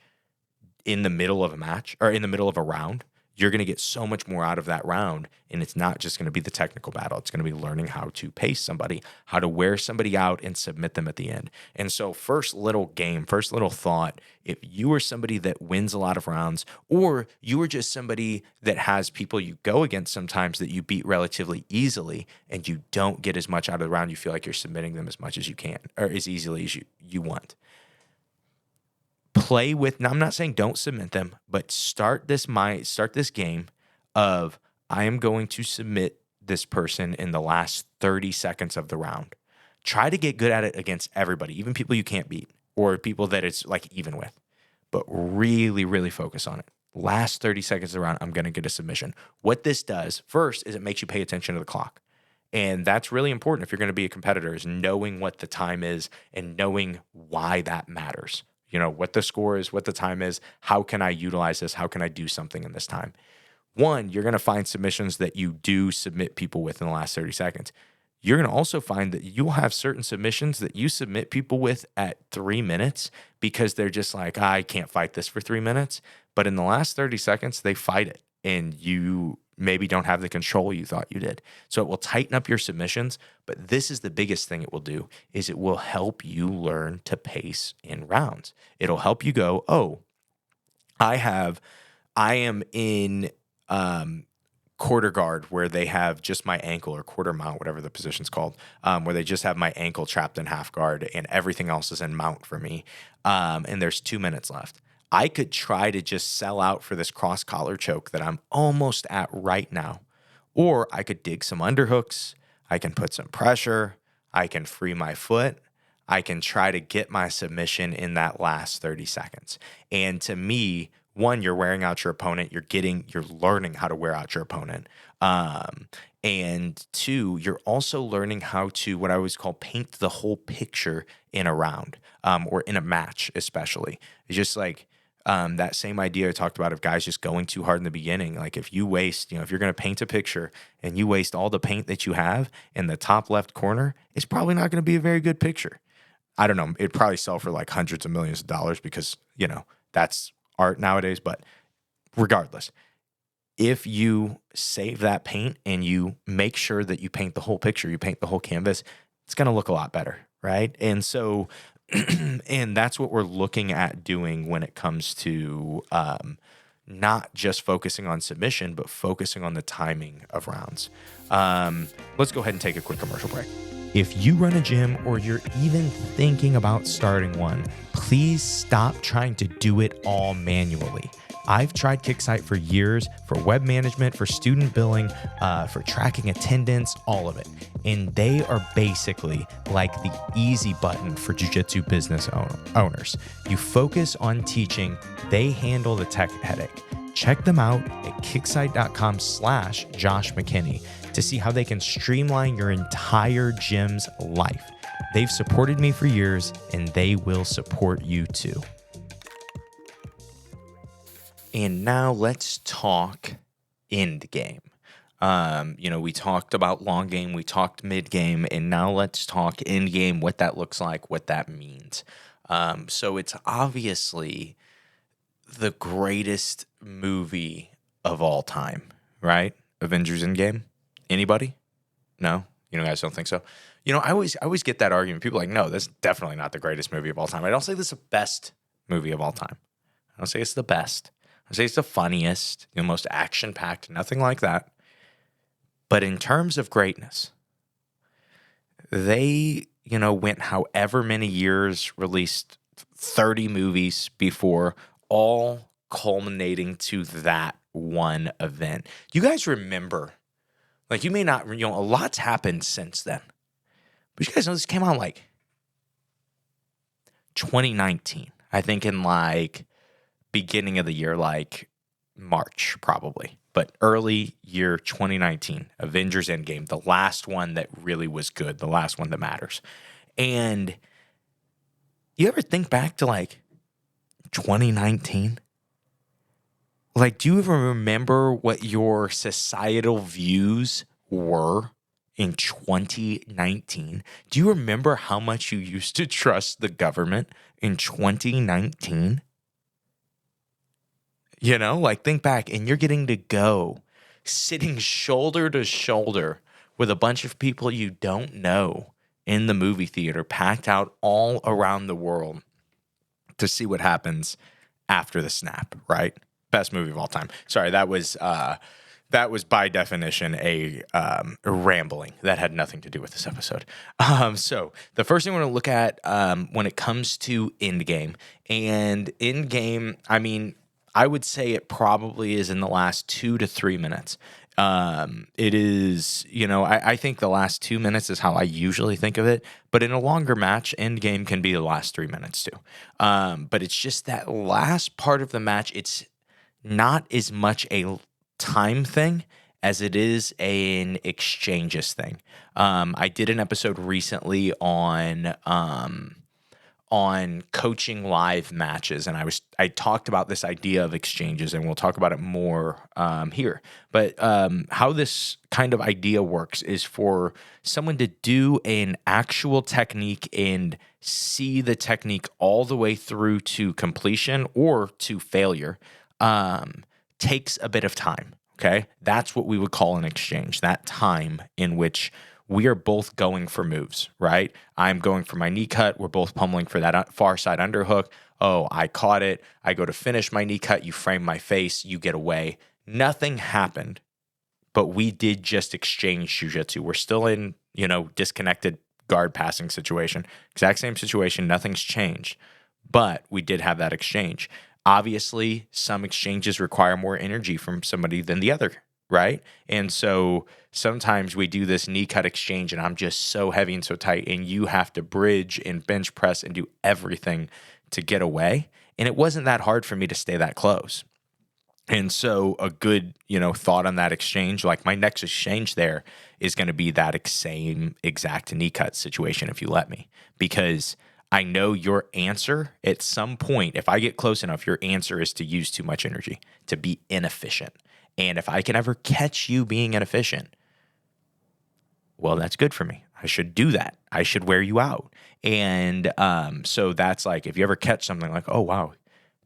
in the middle of a match, or in the middle of a round, you're going to get so much more out of that round. And it's not just going to be the technical battle. It's going to be learning how to pace somebody, how to wear somebody out and submit them at the end. And so first little thought, if you are somebody that wins a lot of rounds, or you are just somebody that has people you go against sometimes that you beat relatively easily, and you don't get as much out of the round, you feel like you're submitting them as much as you can, or as easily as you want. Play with, now I'm not saying don't submit them, but start this game of, I am going to submit this person in the last 30 seconds of the round. Try to get good at it against everybody, even people you can't beat, or people that it's like even with, but really, really focus on it. Last 30 seconds of the round, I'm going to get a submission. What this does first is it makes you pay attention to the clock. And that's really important if you're going to be a competitor, is knowing what the time is and knowing why that matters. What the score is, what the time is, how can I utilize this? How can I do something in this time? One, you're going to find submissions that you do submit people with in the last 30 seconds. You're going to also find that you'll have certain submissions that you submit people with at 3 minutes, because they're just like, I can't fight this for 3 minutes. But in the last 30 seconds, they fight it, and you maybe don't have the control you thought you did. So it will tighten up your submissions, but this is the biggest thing it will do, is it will help you learn to pace in rounds. It'll help you go, oh, I am in quarter guard, where they have just my ankle, or quarter mount, whatever the position's called, where they just have my ankle trapped in half guard and everything else is in mount for me. And there's 2 minutes left. I could try to just sell out for this cross collar choke that I'm almost at right now. Or I could dig some underhooks. I can put some pressure. I can free my foot. I can try to get my submission in that last 30 seconds. And to me, one, you're wearing out your opponent. You're learning how to wear out your opponent. And two, you're also learning how to, what I always call, paint the whole picture in a round, or in a match, especially. It's just like, that same idea I talked about of guys just going too hard in the beginning. Like if you waste, if you're going to paint a picture and you waste all the paint that you have in the top left corner, it's probably not going to be a very good picture. I don't know. It'd probably sell for like hundreds of millions of dollars because, that's art nowadays. But regardless, if you save that paint and you make sure that you paint the whole picture, you paint the whole canvas, it's going to look a lot better, right? And so, and that's what we're looking at doing when it comes to not just focusing on submission, but focusing on the timing of rounds. Let's go ahead and take a quick commercial break. If you run a gym or you're even thinking about starting one, please stop trying to do it all manually. I've tried Kicksite for years for web management, for student billing, for tracking attendance, all of it. And they are basically like the easy button for jiu-jitsu business owners. You focus on teaching, they handle the tech headache. Check them out at kicksite.com/Josh McKinney to see how they can streamline your entire gym's life. They've supported me for years and they will support you too. And now let's talk endgame. We talked about long game, we talked mid game, and now let's talk endgame, what that looks like, what that means. So it's obviously the greatest movie of all time, right? Avengers Endgame. Anybody? No? You guys don't think so? I always get that argument. People are like, no, that's definitely not the greatest movie of all time. I don't say this is the best movie of all time. I don't say it's the best. I say it's the funniest, most action-packed, nothing like that. But in terms of greatness, they, went however many years, released 30 movies before, all culminating to that one event. You guys remember, you may not, a lot's happened since then. But you guys know this came out 2019. I think in beginning of the year, March probably, but early year 2019, Avengers Endgame, the last one that really was good, the last one that matters. And you ever think back to 2019? Do you ever remember what your societal views were in 2019? Do you remember how much you used to trust the government in 2019? Think back, and you're getting to go sitting shoulder to shoulder with a bunch of people you don't know in the movie theater, packed out all around the world to see what happens after the snap, right? Best movie of all time. Sorry, that was by definition a rambling. That had nothing to do with this episode. So the first thing we're going to look at when it comes to Endgame, and Endgame, I would say it probably is in the last 2 to 3 minutes. It is, I think the last 2 minutes is how I usually think of it. But in a longer match, Endgame can be the last 3 minutes too. But it's just that last part of the match, it's not as much a time thing as it is an exchanges thing. I did an episode recently on coaching live matches, and I talked about this idea of exchanges, and we'll talk about it more here. But how this kind of idea works is for someone to do an actual technique and see the technique all the way through to completion or to failure takes a bit of time. Okay, that's what we would call an exchange. That time in which we are both going for moves, right? I'm going for my knee cut. We're both pummeling for that far side underhook. Oh, I caught it. I go to finish my knee cut. You frame my face. You get away. Nothing happened, but we did just exchange jiu-jitsu. We're still in, disconnected guard passing situation. Exact same situation. Nothing's changed, but we did have that exchange. Obviously, some exchanges require more energy from somebody than the other, right? And so sometimes we do this knee cut exchange and I'm just so heavy and so tight, and you have to bridge and bench press and do everything to get away. And it wasn't that hard for me to stay that close. And so a good, thought on that exchange, my next exchange there is going to be that same exact knee cut situation if you let me, because I know your answer at some point, if I get close enough, your answer is to use too much energy, to be inefficient. And if I can ever catch you being inefficient, well, that's good for me. I should do that. I should wear you out. And so that's like, if you ever catch something like, oh, wow,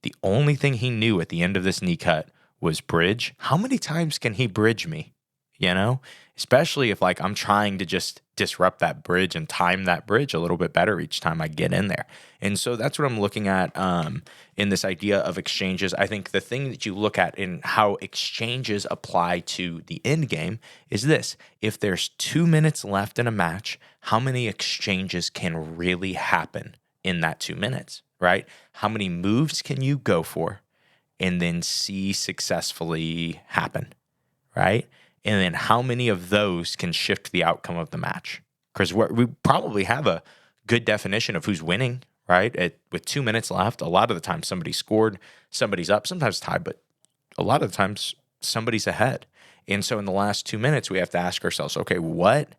the only thing he knew at the end of this knee cut was bridge. How many times can he bridge me? You know, especially if like I'm trying to just disrupt that bridge and time that bridge a little bit better each time I get in there. And so that's what I'm looking at in this idea of exchanges. I think the thing that you look at in how exchanges apply to the end game is this. If there's 2 minutes left in a match, how many exchanges can really happen in that 2 minutes, right? How many moves can you go for and then see successfully happen, right? And then how many of those can shift the outcome of the match? Because we probably have a good definition of who's winning, right? With 2 minutes left, a lot of the time somebody scored, somebody's up, sometimes tied, but a lot of the times somebody's ahead. And so in the last 2 minutes, we have to ask ourselves, okay, what?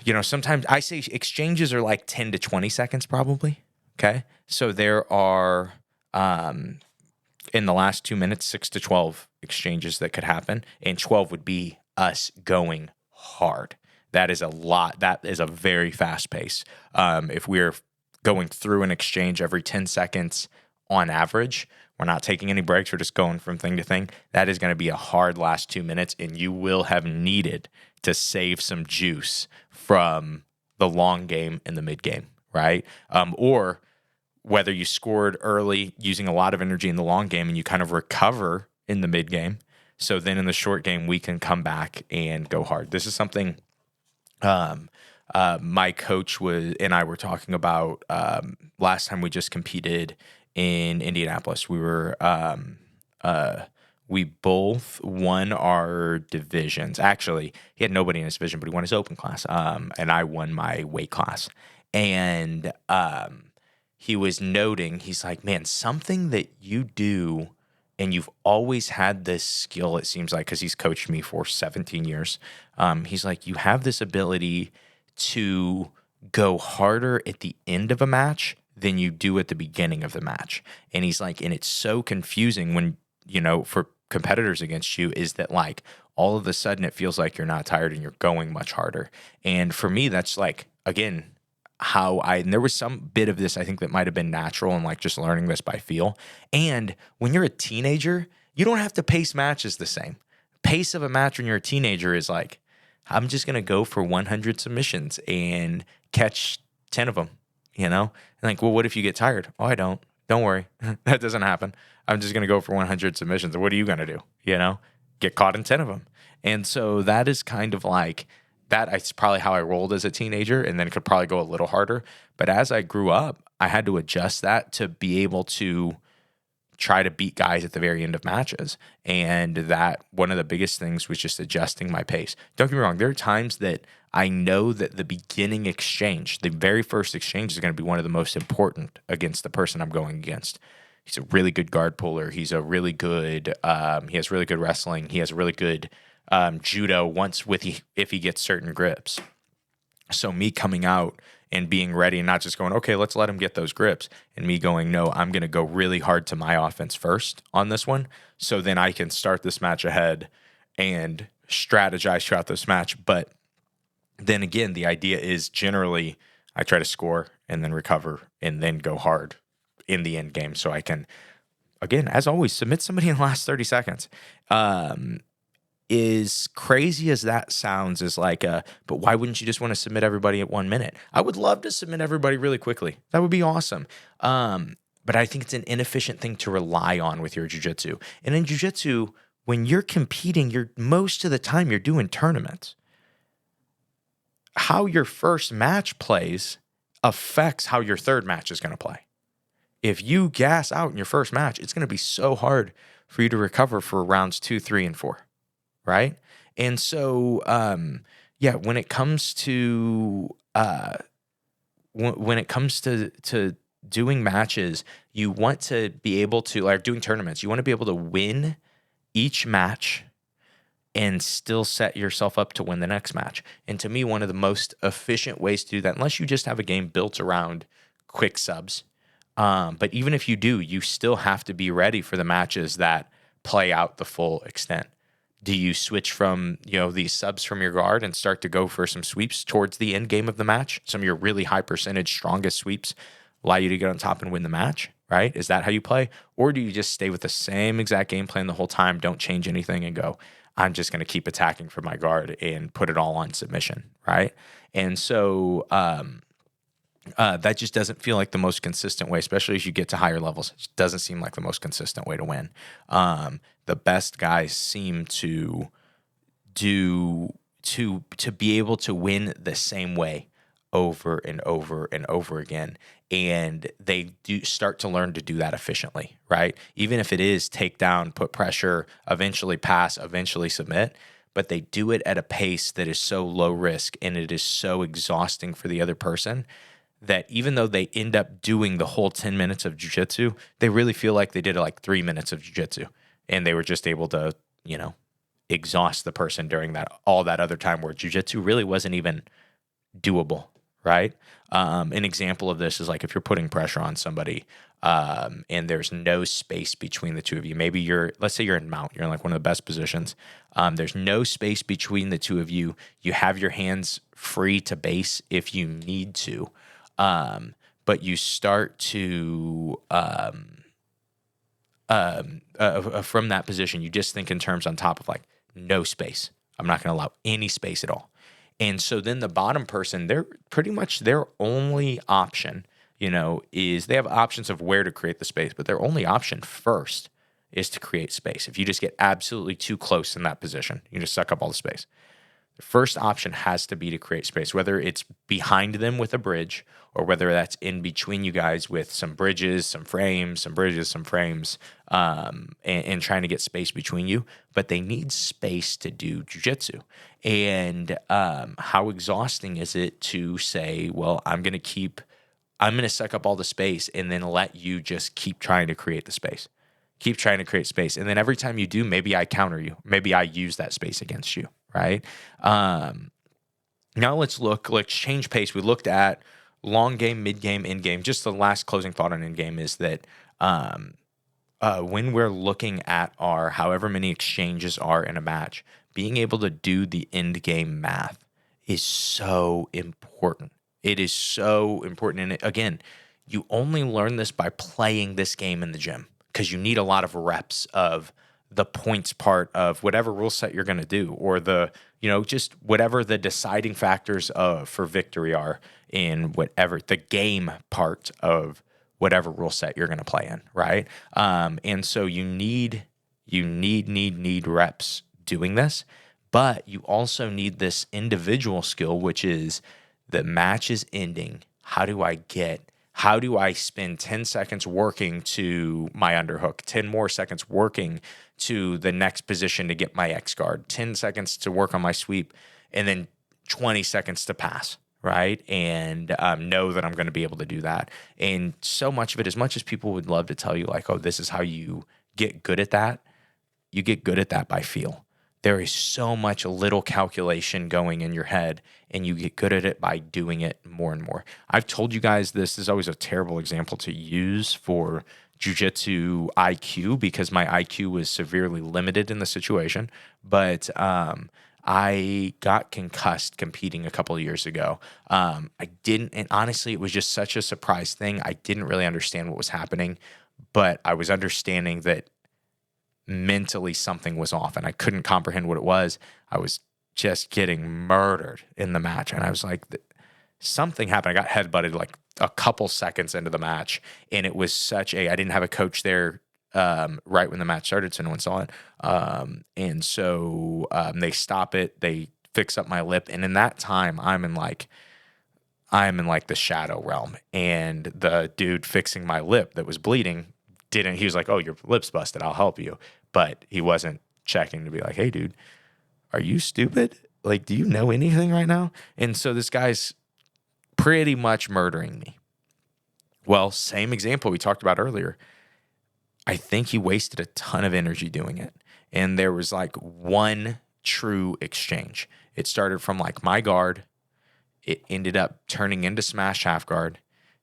You know, sometimes I say exchanges are like 10 to 20 seconds probably, okay? So there are, in the last 2 minutes, 6 to 12 exchanges that could happen, and 12 would be us going hard. That is a lot. That is a very fast pace. If we're going through an exchange every 10 seconds on average, we're not taking any breaks, we're just going from thing to thing, that is going to be a hard last 2 minutes, and you will have needed to save some juice from the long game and the mid game, right? Or whether you scored early using a lot of energy in the long game and you kind of recover in the mid game. So then in the short game, we can come back and go hard. This is something my coach and I were talking about last time we just competed in Indianapolis. We both won our divisions. Actually, he had nobody in his division, but he won his open class. And I won my weight class. And he was noting, he's like, man, something that you do, and you've always had this skill, it seems like, because he's coached me for 17 years. He's like, you have this ability to go harder at the end of a match than you do at the beginning of the match. And he's like, and it's so confusing when, you know, for competitors against you, is that like all of a sudden it feels like you're not tired and you're going much harder. And for me, that's like, again, and there was some bit of this, I think, that might have been natural and like just learning this by feel. And when you're a teenager, you don't have to pace matches the same. Pace of a match when you're a teenager is like, I'm just going to go for 100 submissions and catch 10 of them, you know? And like, well, what if you get tired? Oh, I don't. Don't worry. That doesn't happen. I'm just going to go for 100 submissions. What are you going to do? You know? Get caught in 10 of them. And so that is kind of like, that's probably how I rolled as a teenager, and then could probably go a little harder. But as I grew up, I had to adjust that to be able to try to beat guys at the very end of matches. And that one of the biggest things was just adjusting my pace. Don't get me wrong. There are times that I know that the beginning exchange, the very first exchange, is going to be one of the most important against the person I'm going against. He's a really good guard puller. He's a really good, he has really good wrestling. He has a really good judo if he gets certain grips. So me coming out and being ready and not just going, okay, let's let him get those grips, and me going, no, I'm going to go really hard to my offense first on this one, so then I can start this match ahead and strategize throughout this match. But then again, the idea is generally I try to score and then recover and then go hard in the end game, so I can, again, as always, submit somebody in the last 30 seconds. As crazy as that sounds, is like, but why wouldn't you just want to submit everybody at 1 minute? I would love to submit everybody really quickly. That would be awesome. But I think it's an inefficient thing to rely on with your jiu-jitsu. And in jiu-jitsu, when you're competing, most of the time you're doing tournaments. How your first match plays affects how your third match is going to play. If you gas out in your first match, it's going to be so hard for you to recover for rounds 2, 3, and 4. Right. And so, when it comes to, when it comes to doing matches, you want to be able to, like doing tournaments, you want to be able to win each match and still set yourself up to win the next match. And to me, one of the most efficient ways to do that, unless you just have a game built around quick subs, but even if you do, you still have to be ready for the matches that play out the full extent. Do you switch from, these subs from your guard and start to go for some sweeps towards the end game of the match? Some of your really high percentage, strongest sweeps allow you to get on top and win the match, right? Is that how you play? Or do you just stay with the same exact game plan the whole time, don't change anything, and go, I'm just going to keep attacking from my guard and put it all on submission, right? And so that just doesn't feel like the most consistent way, especially as you get to higher levels. It just doesn't seem like the most consistent way to win. The best guys seem to be able to win the same way over and over and over again. And they do start to learn to do that efficiently, right? Even if it is take down, put pressure, eventually pass, eventually submit, but they do it at a pace that is so low risk and it is so exhausting for the other person that even though they end up doing the whole 10 minutes of jiu-jitsu, they really feel like they did like 3 minutes of jiu-jitsu, and they were just able to, exhaust the person during all that other time where jiu-jitsu really wasn't even doable, right? An example of this is like if you're putting pressure on somebody and there's no space between the two of you. Maybe let's say you're in mount, you're in like one of the best positions. There's no space between the two of you. You have your hands free to base if you need to. But you start to, from that position, you just think in terms on top of like no space. I'm not going to allow any space at all. And so then the bottom person, they're pretty much their only option, is they have options of where to create the space, but their only option first is to create space. If you just get absolutely too close in that position, you just suck up all the space. The first option has to be to create space, whether it's behind them with a bridge or whether that's in between you guys with some bridges, some frames, some bridges, some frames, and trying to get space between you. But they need space to do jiu-jitsu. And how exhausting is it to say, well, I'm going to suck up all the space and then let you just keep trying to create the space. Keep trying to create space. And then every time you do, maybe I counter you. Maybe I use that space against you. Right. Now let's change pace. We looked at long game, mid game, end game. Just the last closing thought on end game is that when we're looking at our however many exchanges are in a match, being able to do the end game math is so important. It is so important. And again, you only learn this by playing this game in the gym because you need a lot of reps of the points part of whatever rule set you're going to do, or just whatever the deciding factors for victory are in whatever the game part of whatever rule set you're going to play in, right? And so you need reps doing this, but you also need this individual skill, which is the match is ending. How do I spend 10 seconds working to my underhook, 10 more seconds working to the next position to get my X guard, 10 seconds to work on my sweep, and then 20 seconds to pass, right? And know that I'm going to be able to do that. And so much of it, as much as people would love to tell you like, oh, this is how you get good at that, you get good at that by feel. There is so much little calculation going in your head, and you get good at it by doing it more and more. I've told you guys this is always a terrible example to use for jiu-jitsu IQ because my IQ was severely limited in the situation. But I got concussed competing a couple of years ago. I didn't, and honestly, it was just such a surprise thing. I didn't really understand what was happening, but I was understanding that mentally something was off and I couldn't comprehend what it was. I was just getting murdered in the match. And I was like, something happened. I got headbutted like a couple seconds into the match. And it was I didn't have a coach there right when the match started, so no one saw it. And so they stop it. They fix up my lip. And in that time, I'm in like the shadow realm. And the dude fixing my lip that was bleeding he was like, oh, your lip's busted, I'll help you. But he wasn't checking to be like, hey, dude, are you stupid? Like, do you know anything right now? And so this guy's pretty much murdering me. Well, same example we talked about earlier. I think he wasted a ton of energy doing it. And there was like one true exchange. It started from like my guard. It ended up turning into smash half guard.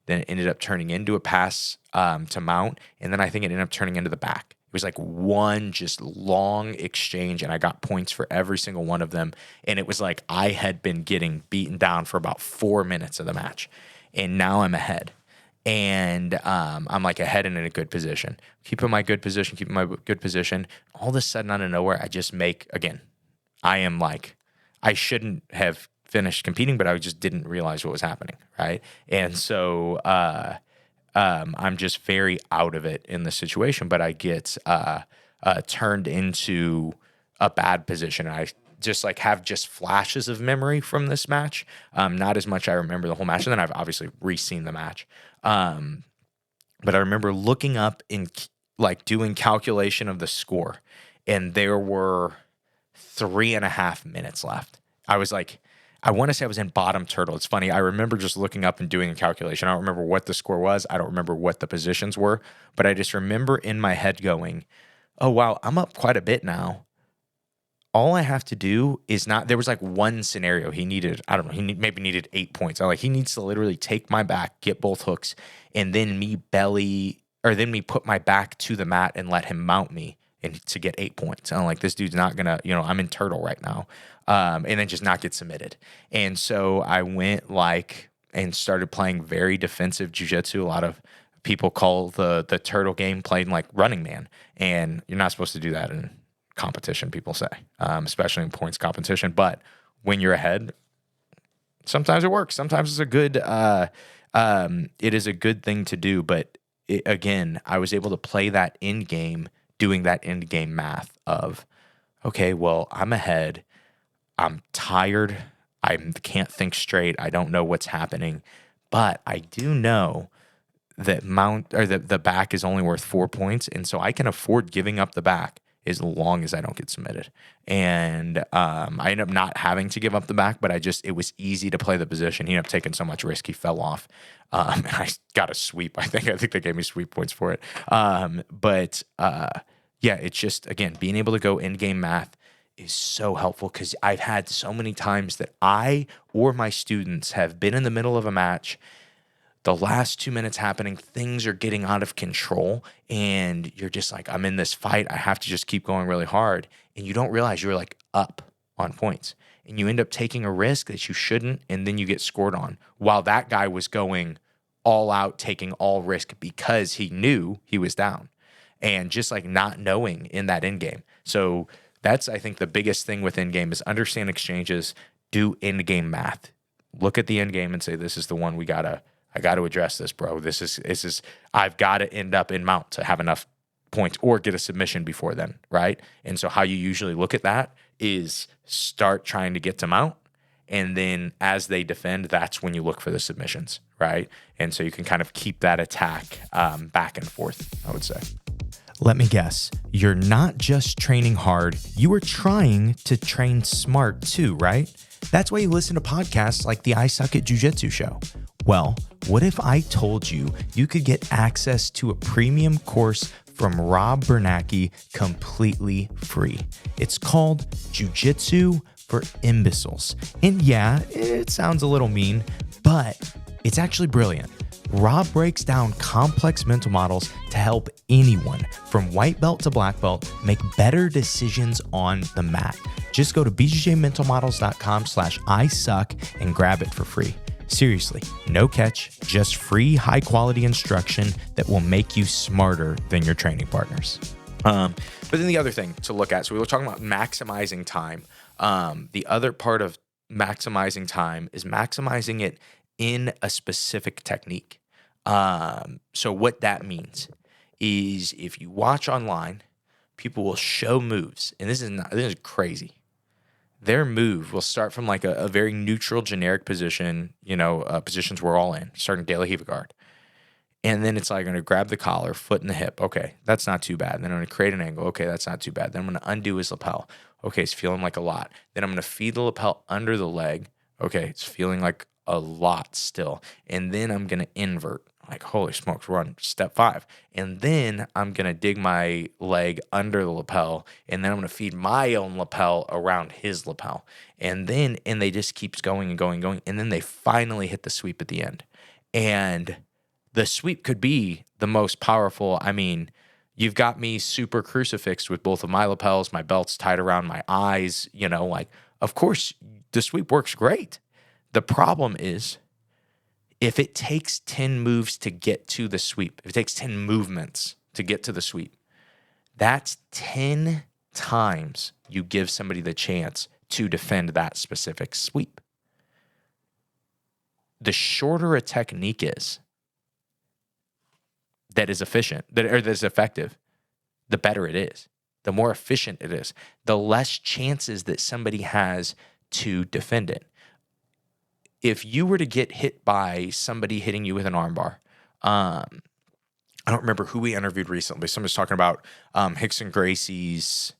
Then it ended up turning into a pass to mount. And then I think it ended up turning into the back. It was like one just long exchange, and I got points for every single one of them. And it was like I had been getting beaten down for about 4 minutes of the match. And now I'm ahead. And I'm like ahead and in a good position. Keeping my good position. All of a sudden, out of nowhere, I just make, again, I am like, I shouldn't have finished competing, but I just didn't realize what was happening, right? And so I'm just very out of it in the situation, but I get turned into a bad position. And I just like have just flashes of memory from this match. Not as much I remember the whole match, and then I've obviously re-seen the match. But I remember looking up and like doing calculation of the score, and there were 3.5 minutes left. I was like, I want to say I was in bottom turtle. It's funny. I remember just looking up and doing a calculation. I don't remember what the score was. I don't remember what the positions were, but I just remember in my head going, oh, wow, I'm up quite a bit now. All I have to do is not, there was like one scenario he needed, I don't know, maybe needed 8 points. I'm like, he needs to literally take my back, get both hooks, and then me put my back to the mat and let him mount me and to get 8 points. And I'm like, this dude's not gonna, I'm in turtle right now. And then just not get submitted. And so I went and started playing very defensive jiu-jitsu. A lot of people call the turtle game playing like running man. And you're not supposed to do that in competition, people say, especially in points competition. But when you're ahead, sometimes it works. Sometimes it's a good, it is a good thing to do. But again, I was able to play that end game, doing that end game math of, okay, well, I'm ahead. I'm tired. I can't think straight. I don't know what's happening, but I do know that the back is only worth 4 points, and so I can afford giving up the back as long as I don't get submitted. And I ended up not having to give up the back, but it was easy to play the position. He ended up taking so much risk, he fell off, and I got a sweep. I think they gave me sweep points for it. Yeah, it's just, again, being able to go in game math is so helpful, because I've had so many times that I or my students have been in the middle of a match, the last 2 minutes happening, things are getting out of control, and you're just like, I'm in this fight, I have to just keep going really hard, and you don't realize you're like up on points, and you end up taking a risk that you shouldn't, and then you get scored on, while that guy was going all out, taking all risk because he knew he was down, and just like not knowing in that end game. So that's, I think, the biggest thing with end game is understand exchanges, do end game math, look at the end game and say, this is the one I got to address this, bro. This is I've got to end up in mount to have enough points or get a submission before then, right? And so how you usually look at that is start trying to get to mount, and then as they defend, that's when you look for the submissions, right? And so you can kind of keep that attack back and forth, I would say. Let me guess, you're not just training hard, you are trying to train smart too, right? That's why you listen to podcasts like the I Suck at Jiu-Jitsu Show. Well, what if I told you you could get access to a premium course from Rob Bernacki completely free? It's called Jiu-Jitsu for Imbeciles. And yeah, it sounds a little mean, but it's actually brilliant. Rob breaks down complex mental models to help anyone from white belt to black belt make better decisions on the mat. Just go to bjjmentalmodels.com/I-suck and grab it for free. Seriously, no catch, just free high quality instruction that will make you smarter than your training partners. But then the other thing to look at, so we were talking about maximizing time. The other part of maximizing time is maximizing it in a specific technique. So what that means is if you watch online, people will show moves, and this is crazy. Their move will start from like a very neutral, generic position, positions we're all in, starting De La Riva guard. And then it's like, I'm going to grab the collar, foot in the hip. Okay, that's not too bad. Then I'm going to create an angle. Okay, that's not too bad. Then I'm going to undo his lapel. Okay, it's feeling like a lot. Then I'm going to feed the lapel under the leg. Okay, it's feeling like a lot still. And then I'm going to invert. Like, holy smokes, we're on step 5. And then I'm going to dig my leg under the lapel, and then I'm going to feed my own lapel around his lapel. And they just keeps going and going and going. And then they finally hit the sweep at the end. And the sweep could be the most powerful. I mean, you've got me super crucifixed with both of my lapels, my belt's tied around my eyes, like, of course, the sweep works great. The problem is, if it takes 10 moves to get to the sweep, if it takes 10 movements to get to the sweep, that's 10 times you give somebody the chance to defend that specific sweep. The shorter a technique is that is efficient, that is effective, the better it is. The more efficient it is, the less chances that somebody has to defend it. If you were to get hit by somebody hitting you with an armbar, I don't remember who we interviewed recently. Someone was talking about Rickson Gracie's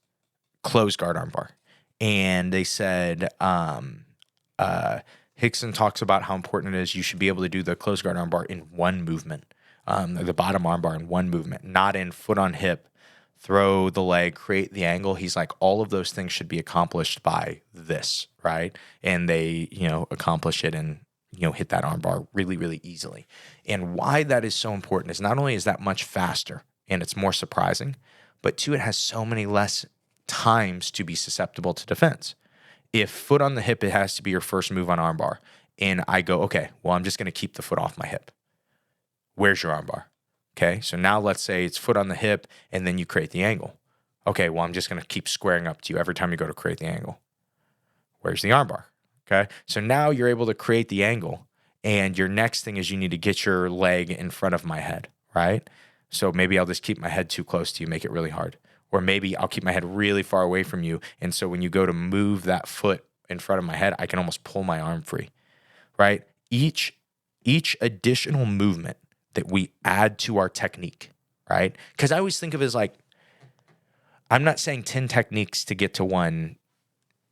close guard armbar. And they said Rickson talks about how important it is you should be able to do the close guard armbar in one movement, the bottom armbar in one movement, not in foot on hip, throw the leg, create the angle. He's like, all of those things should be accomplished by this, right? And they, accomplish it and, hit that armbar really, really easily. And why that is so important is not only is that much faster and it's more surprising, but two, it has so many less times to be susceptible to defense. If foot on the hip, it has to be your first move on armbar. And I go, okay, well, I'm just going to keep the foot off my hip. Where's your armbar? Okay, so now let's say it's foot on the hip and then you create the angle. Okay, well, I'm just going to keep squaring up to you every time you go to create the angle. Where's the armbar? Okay, so now you're able to create the angle, and your next thing is you need to get your leg in front of my head, right? So maybe I'll just keep my head too close to you, make it really hard. Or maybe I'll keep my head really far away from you, and so when you go to move that foot in front of my head, I can almost pull my arm free, right? Each additional movement that we add to our technique, right? Because I always think of it as like, I'm not saying 10 techniques to get to one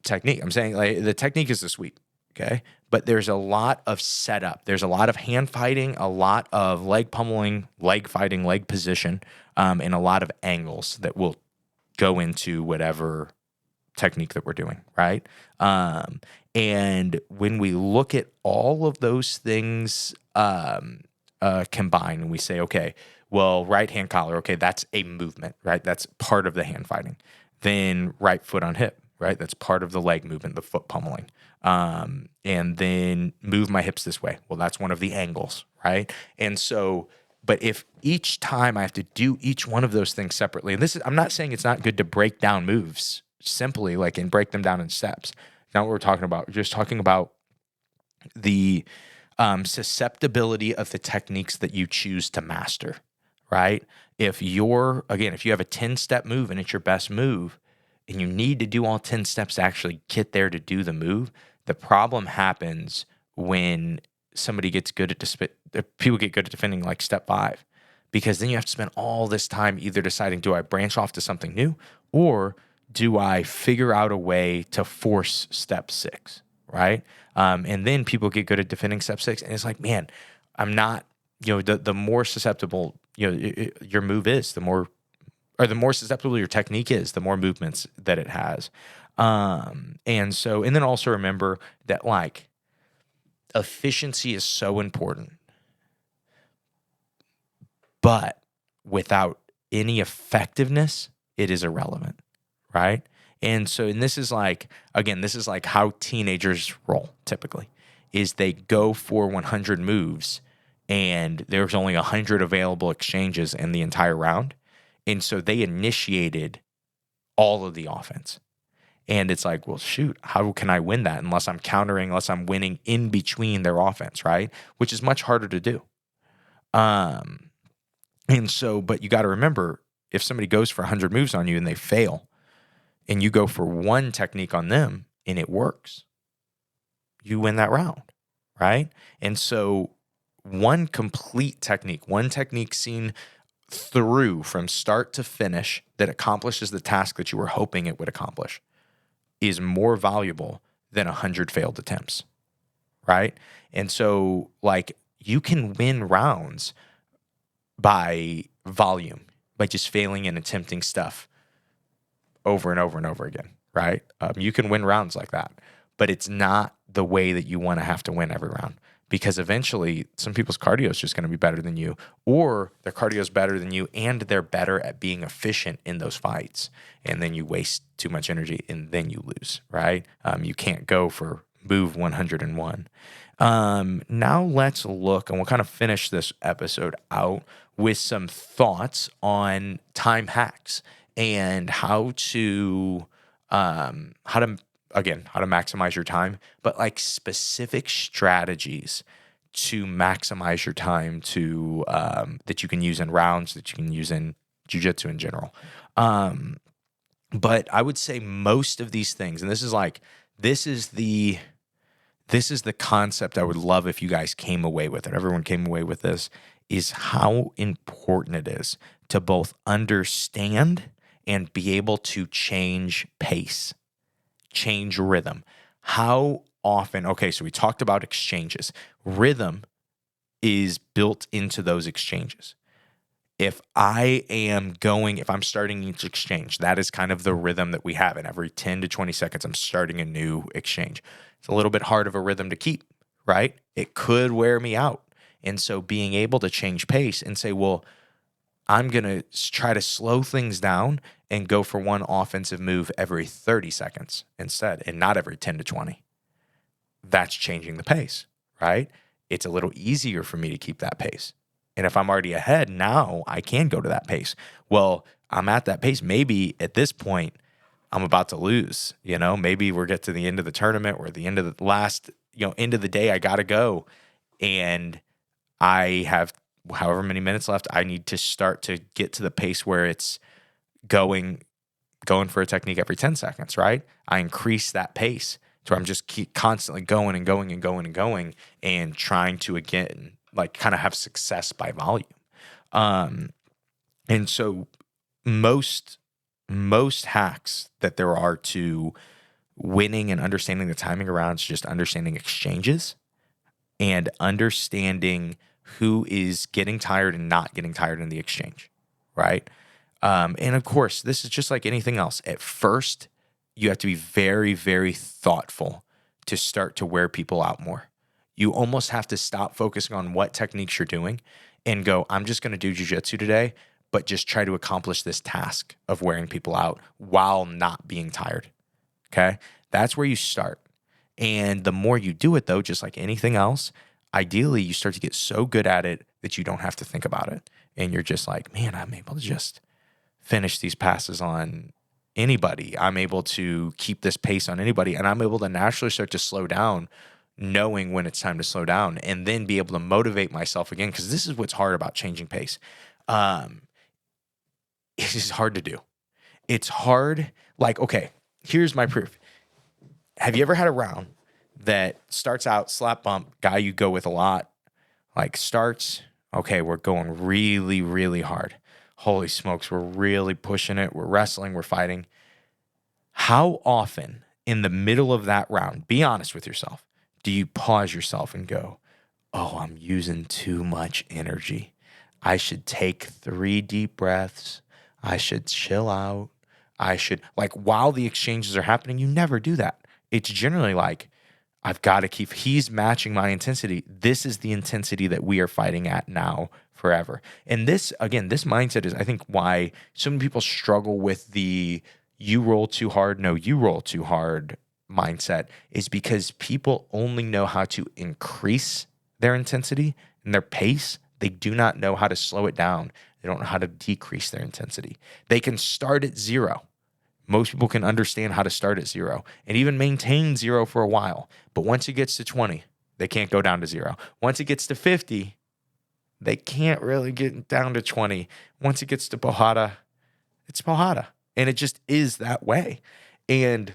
technique. I'm saying like the technique is the sweep, okay? But there's a lot of setup. There's a lot of hand fighting, a lot of leg pummeling, leg fighting, leg position, and a lot of angles that will go into whatever technique that we're doing, right? And when we look at all of those things combined, and we say, okay, well, right hand collar, okay, that's a movement, right? That's part of the hand fighting. Then right foot on hip, right? That's part of the leg movement, the foot pummeling. And then move my hips this way. Well, that's one of the angles, right? And so, but if each time I have to do each one of those things separately, and I'm not saying it's not good to break down moves simply like and break them down in steps. Not what we're talking about. We're just talking about the susceptibility of the techniques that you choose to master, right? If you have a 10-step move and it's your best move and you need to do all 10 steps to actually get there to do the move, the problem happens when somebody gets good at people get good at defending like step 5, because then you have to spend all this time either deciding, do I branch off to something new or do I figure out a way to force step 6, right? And then people get good at defending step 6, and it's like, man, I'm not, the more susceptible, your move is, the more susceptible your technique is, the more movements that it has. And then also remember that like efficiency is so important, but without any effectiveness, it is irrelevant, right? And this is like how teenagers roll typically, is they go for 100 moves and there's only 100 available exchanges in the entire round. And so they initiated all of the offense. And it's like, well, shoot, how can I win that unless I'm countering, unless I'm winning in between their offense, right? Which is much harder to do. But you got to remember, if somebody goes for 100 moves on you and they fail, and you go for one technique on them and it works, you win that round, right? And so one technique seen through from start to finish that accomplishes the task that you were hoping it would accomplish is more valuable than 100 failed attempts, right? And so like you can win rounds by volume, by just failing and attempting stuff over and over and over again, right? You can win rounds like that, but it's not the way that you want to have to win every round, because eventually some people's cardio is just going to be better than you, or their cardio is better than you and they're better at being efficient in those fights. And then you waste too much energy and then you lose, right? You can't go for move 101. Now let's look, and we'll kind of finish this episode out with some thoughts on time hacks and how to maximize your time, but like specific strategies to maximize your time to that you can use in rounds, that you can use in jiu-jitsu in general. But I would say most of these things, and this is the concept I would love if you guys came away with it, everyone came away with this, is how important it is to both understand and be able to change pace, change rhythm. How often, okay, so we talked about exchanges. Rhythm is built into those exchanges. If I'm starting each exchange, that is kind of the rhythm that we have. And every 10 to 20 seconds, I'm starting a new exchange. It's a little bit hard of a rhythm to keep, right? It could wear me out. And so being able to change pace and say, well, I'm going to try to slow things down and go for one offensive move every 30 seconds instead, and not every 10 to 20. That's changing the pace, right? It's a little easier for me to keep that pace. And if I'm already ahead, now I can go to that pace. Well, I'm at that pace. Maybe at this point, I'm about to lose. Maybe we'll get to the end of the tournament or the end of the last, end of the day, I got to go. And I have however many minutes left. I need to start to get to the pace where it's going for a technique every 10 seconds, right? I increase that pace to where I'm just keep constantly going and going and going and going and trying to, again, like kind of have success by volume. And so most hacks that there are to winning and understanding the timing around is just understanding exchanges and understanding who is getting tired and not getting tired in the exchange, right? And of course, this is just like anything else. At first, you have to be very, very thoughtful to start to wear people out more. You almost have to stop focusing on what techniques you're doing and go, I'm just going to do jiu-jitsu today, but just try to accomplish this task of wearing people out while not being tired, okay? That's where you start. And the more you do it, though, just like anything else, ideally, you start to get so good at it that you don't have to think about it. And you're just like, man, I'm able to just finish these passes on anybody. I'm able to keep this pace on anybody. And I'm able to naturally start to slow down, knowing when it's time to slow down, and then be able to motivate myself again. Because this is what's hard about changing pace. It's just hard to do. It's hard. Like, okay, here's my proof. Have you ever had a round that starts out slap bump, guy you go with a lot, like starts, okay, we're going really, really hard. Holy smokes, we're really pushing it. We're wrestling, we're fighting. How often in the middle of that round, be honest with yourself, do you pause yourself and go, oh, I'm using too much energy. I should take 3 deep breaths. I should chill out. I should, like, while the exchanges are happening, you never do that. It's generally like, I've got to keep, he's matching my intensity. This is the intensity that we are fighting at now forever. And this, again, this mindset is, I think, why so many people struggle with the you roll too hard, no, you roll too hard mindset, is because people only know how to increase their intensity and their pace. They do not know how to slow it down. They don't know how to decrease their intensity. They can start at 0. Most people can understand how to start at 0 and even maintain 0 for a while. But once it gets to 20, they can't go down to 0. Once it gets to 50, they can't really get down to 20. Once it gets to Pohada, it's Pohada. And it just is that way. And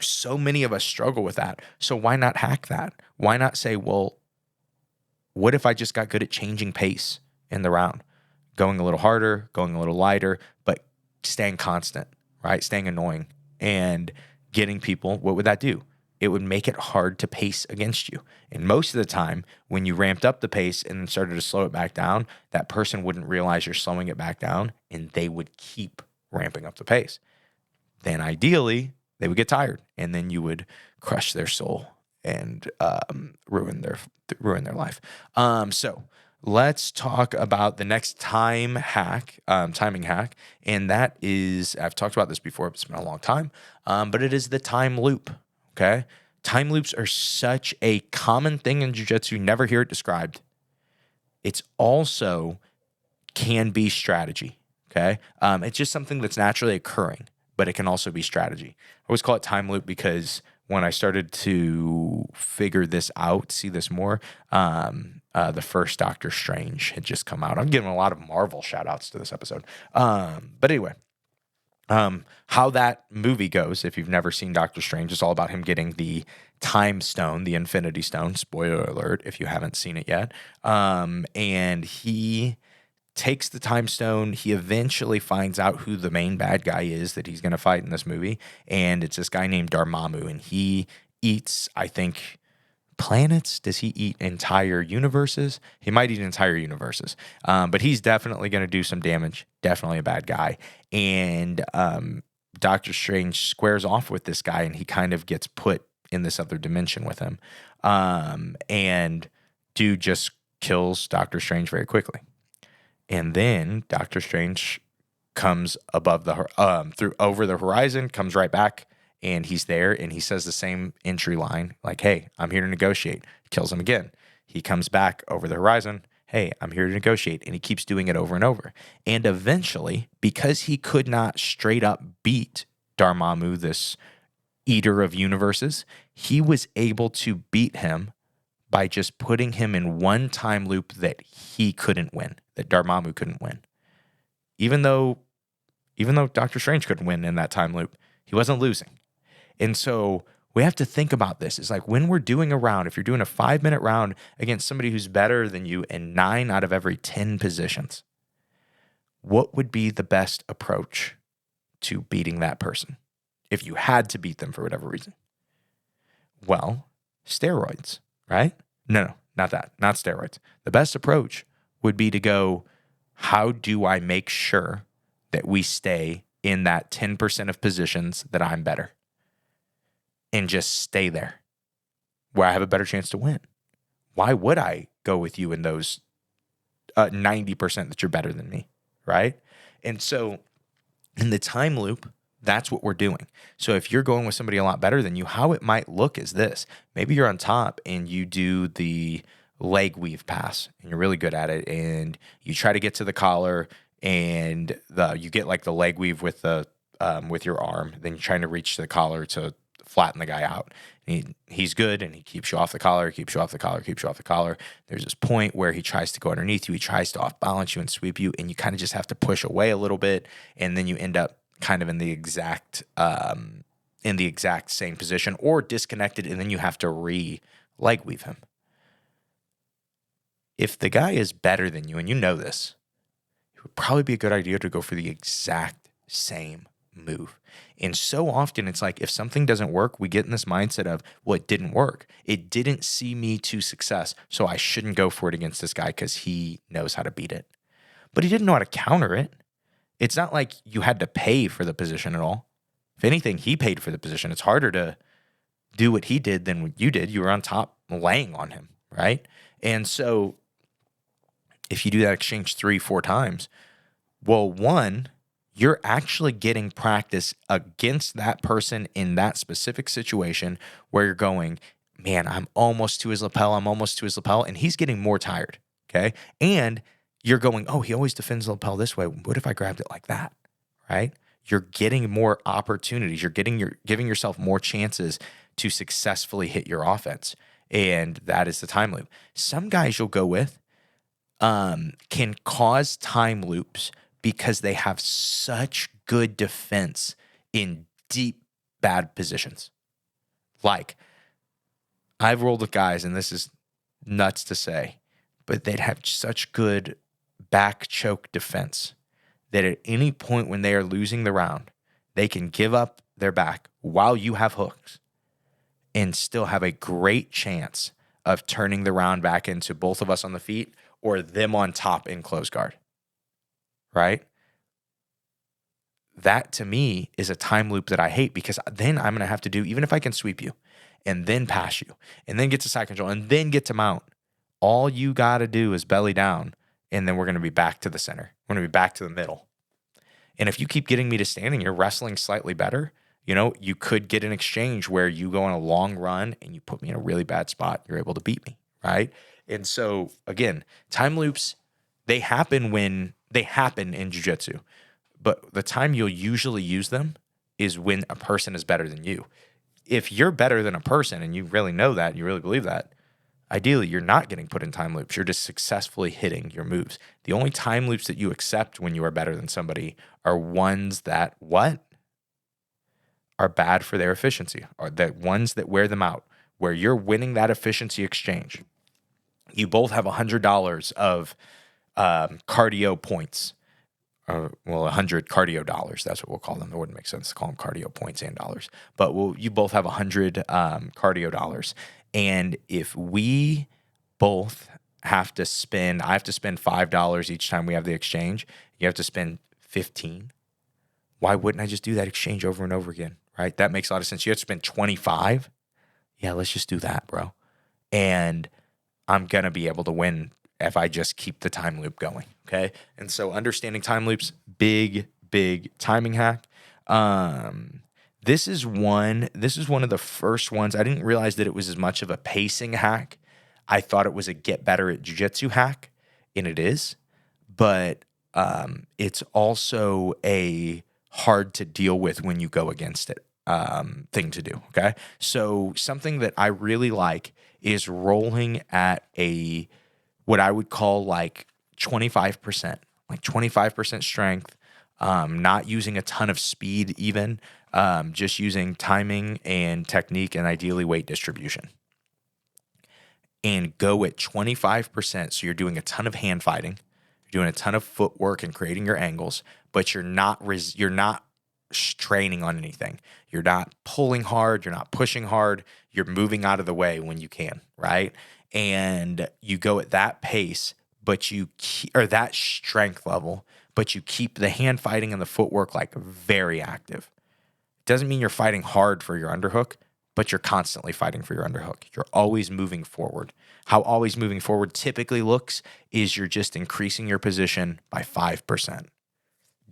so many of us struggle with that. So why not hack that? Why not say, well, what if I just got good at changing pace in the round? Going a little harder, going a little lighter, but staying constant. Right? Staying annoying and getting people, what would that do? it would make it hard to pace against you. And most of the time, when you ramped up the pace and then started to slow it back down, that person wouldn't realize you're slowing it back down, and they would keep ramping up the pace. Then ideally, they would get tired, and then you would crush their soul and ruin their life. So let's talk about the next timing hack, and that is, I've talked about this before, it's been a long time, but it is the time loop. Okay, time loops are such a common thing in jiu-jitsu. You never hear it described. It's also can be strategy. Okay, it's just something that's naturally occurring, but it can also be strategy. I always call it time loop because when I started to figure this out, see this more, the first Doctor Strange had just come out. I'm giving a lot of Marvel shout outs to this episode. But anyway, how that movie goes, if you've never seen Doctor Strange, it's all about him getting the time stone, the Infinity Stone. Spoiler alert if you haven't seen it yet. And he takes the time stone. He eventually finds out who the main bad guy is that he's going to fight in this movie. And it's this guy named Dormammu. And he eats, I think, planets. Does he eat entire universes? He might eat entire universes. But he's definitely going to do some damage. Definitely a bad guy. And Doctor Strange squares off with this guy, and he kind of gets put in this other dimension with him. And dude just kills Doctor Strange very quickly. And then Doctor Strange comes above over the horizon, comes right back, and he's there, and he says the same entry line, like, hey, I'm here to negotiate. Kills him again. He comes back over the horizon. Hey, I'm here to negotiate. And he keeps doing it over and over. And eventually, because he could not straight up beat Dormammu, this eater of universes, he was able to beat him by just putting him in one time loop that he couldn't win, that Dormammu couldn't win. Even though Doctor Strange couldn't win in that time loop, he wasn't losing. And so we have to think about this. It's like when we're doing a round, if you're doing a 5-minute round against somebody who's better than you in 9 out of every 10 positions, what would be the best approach to beating that person if you had to beat them for whatever reason? Well, steroids, right? No, not that. Not steroids. The best approach would be to go, how do I make sure that we stay in that 10% of positions that I'm better? And just stay there where I have a better chance to win. Why would I go with you in those 90% that you're better than me, right? And so in the time loop, that's what we're doing. So if you're going with somebody a lot better than you, how it might look is this. Maybe you're on top and you do the leg weave pass and you're really good at it, and you try to get to the collar and you get like the leg weave with your arm. Then you're trying to reach the collar to flatten the guy out. He's good, and he keeps you off the collar, keeps you off the collar, keeps you off the collar. There's this point where he tries to go underneath you. He tries to off balance you and sweep you, and you kind of just have to push away a little bit, and then you end up kind of in the exact same position or disconnected, and then you have to leg weave him. If the guy is better than you, and you know this, it would probably be a good idea to go for the exact same move. And so often it's like, if something doesn't work, we get in this mindset of, well, it didn't work. It didn't see me to success, so I shouldn't go for it against this guy because he knows how to beat it. But he didn't know how to counter it. It's not like you had to pay for the position at all. If anything, he paid for the position. It's harder to do what he did than what you did. You were on top laying on him, right? And so if you do that exchange 3-4 times, well, one, you're actually getting practice against that person in that specific situation where you're going, man, I'm almost to his lapel, and he's getting more tired, okay? And you're going, oh, he always defends the lapel this way. What if I grabbed it like that, right? You're getting more opportunities. You're giving yourself more chances to successfully hit your offense, and that is the time loop. Some guys you'll go with can cause time loops because they have such good defense in deep, bad positions. Like, I've rolled with guys, and this is nuts to say, but they'd have such good back choke defense that at any point when they are losing the round, they can give up their back while you have hooks and still have a great chance of turning the round back into both of us on the feet or them on top in close guard, right? That to me is a time loop that I hate, because then I'm going to have to do, even if I can sweep you and then pass you and then get to side control and then get to mount, all you got to do is belly down, and then we're going to be back to the center. We're going to be back to the middle. And if you keep getting me to standing, you're wrestling slightly better. You could get an exchange where you go on a long run and you put me in a really bad spot. You're able to beat me, right? And so again, time loops, they happen in jiu-jitsu, but the time you'll usually use them is when a person is better than you. If you're better than a person and you really know that, you really believe that, ideally, you're not getting put in time loops. You're just successfully hitting your moves. The only time loops that you accept when you are better than somebody are ones that are bad for their efficiency, or the ones that wear them out, where you're winning that efficiency exchange. You both have $100 of cardio points. 100 cardio dollars. That's what we'll call them. It wouldn't make sense to call them cardio points and dollars. But you both have 100 cardio dollars. And if we both have to spend, I have to spend $5 each time we have the exchange. You have to spend 15. Why wouldn't I just do that exchange over and over again, right? That makes a lot of sense. You have to spend 25. Yeah, let's just do that, bro. And I'm going to be able to win if I just keep the time loop going, okay? And so understanding time loops, big timing hack. This is one of the first ones. I didn't realize that it was as much of a pacing hack. I thought it was a get better at jiu-jitsu hack, and it is. But it's also a hard to deal with when you go against it thing to do, okay? So something that I really like is rolling at what I would call like 25% strength, not using a ton of speed even, just using timing and technique and ideally weight distribution. And go at 25%. So you're doing a ton of hand fighting, you're doing a ton of footwork and creating your angles, but you're not straining on anything. You're not pulling hard, you're not pushing hard, you're moving out of the way when you can, right? And you go at that pace, or that strength level, but you keep the hand fighting and the footwork like very active. It doesn't mean you're fighting hard for your underhook, but you're constantly fighting for your underhook. You're always moving forward. How always moving forward typically looks is you're just increasing your position by 5%.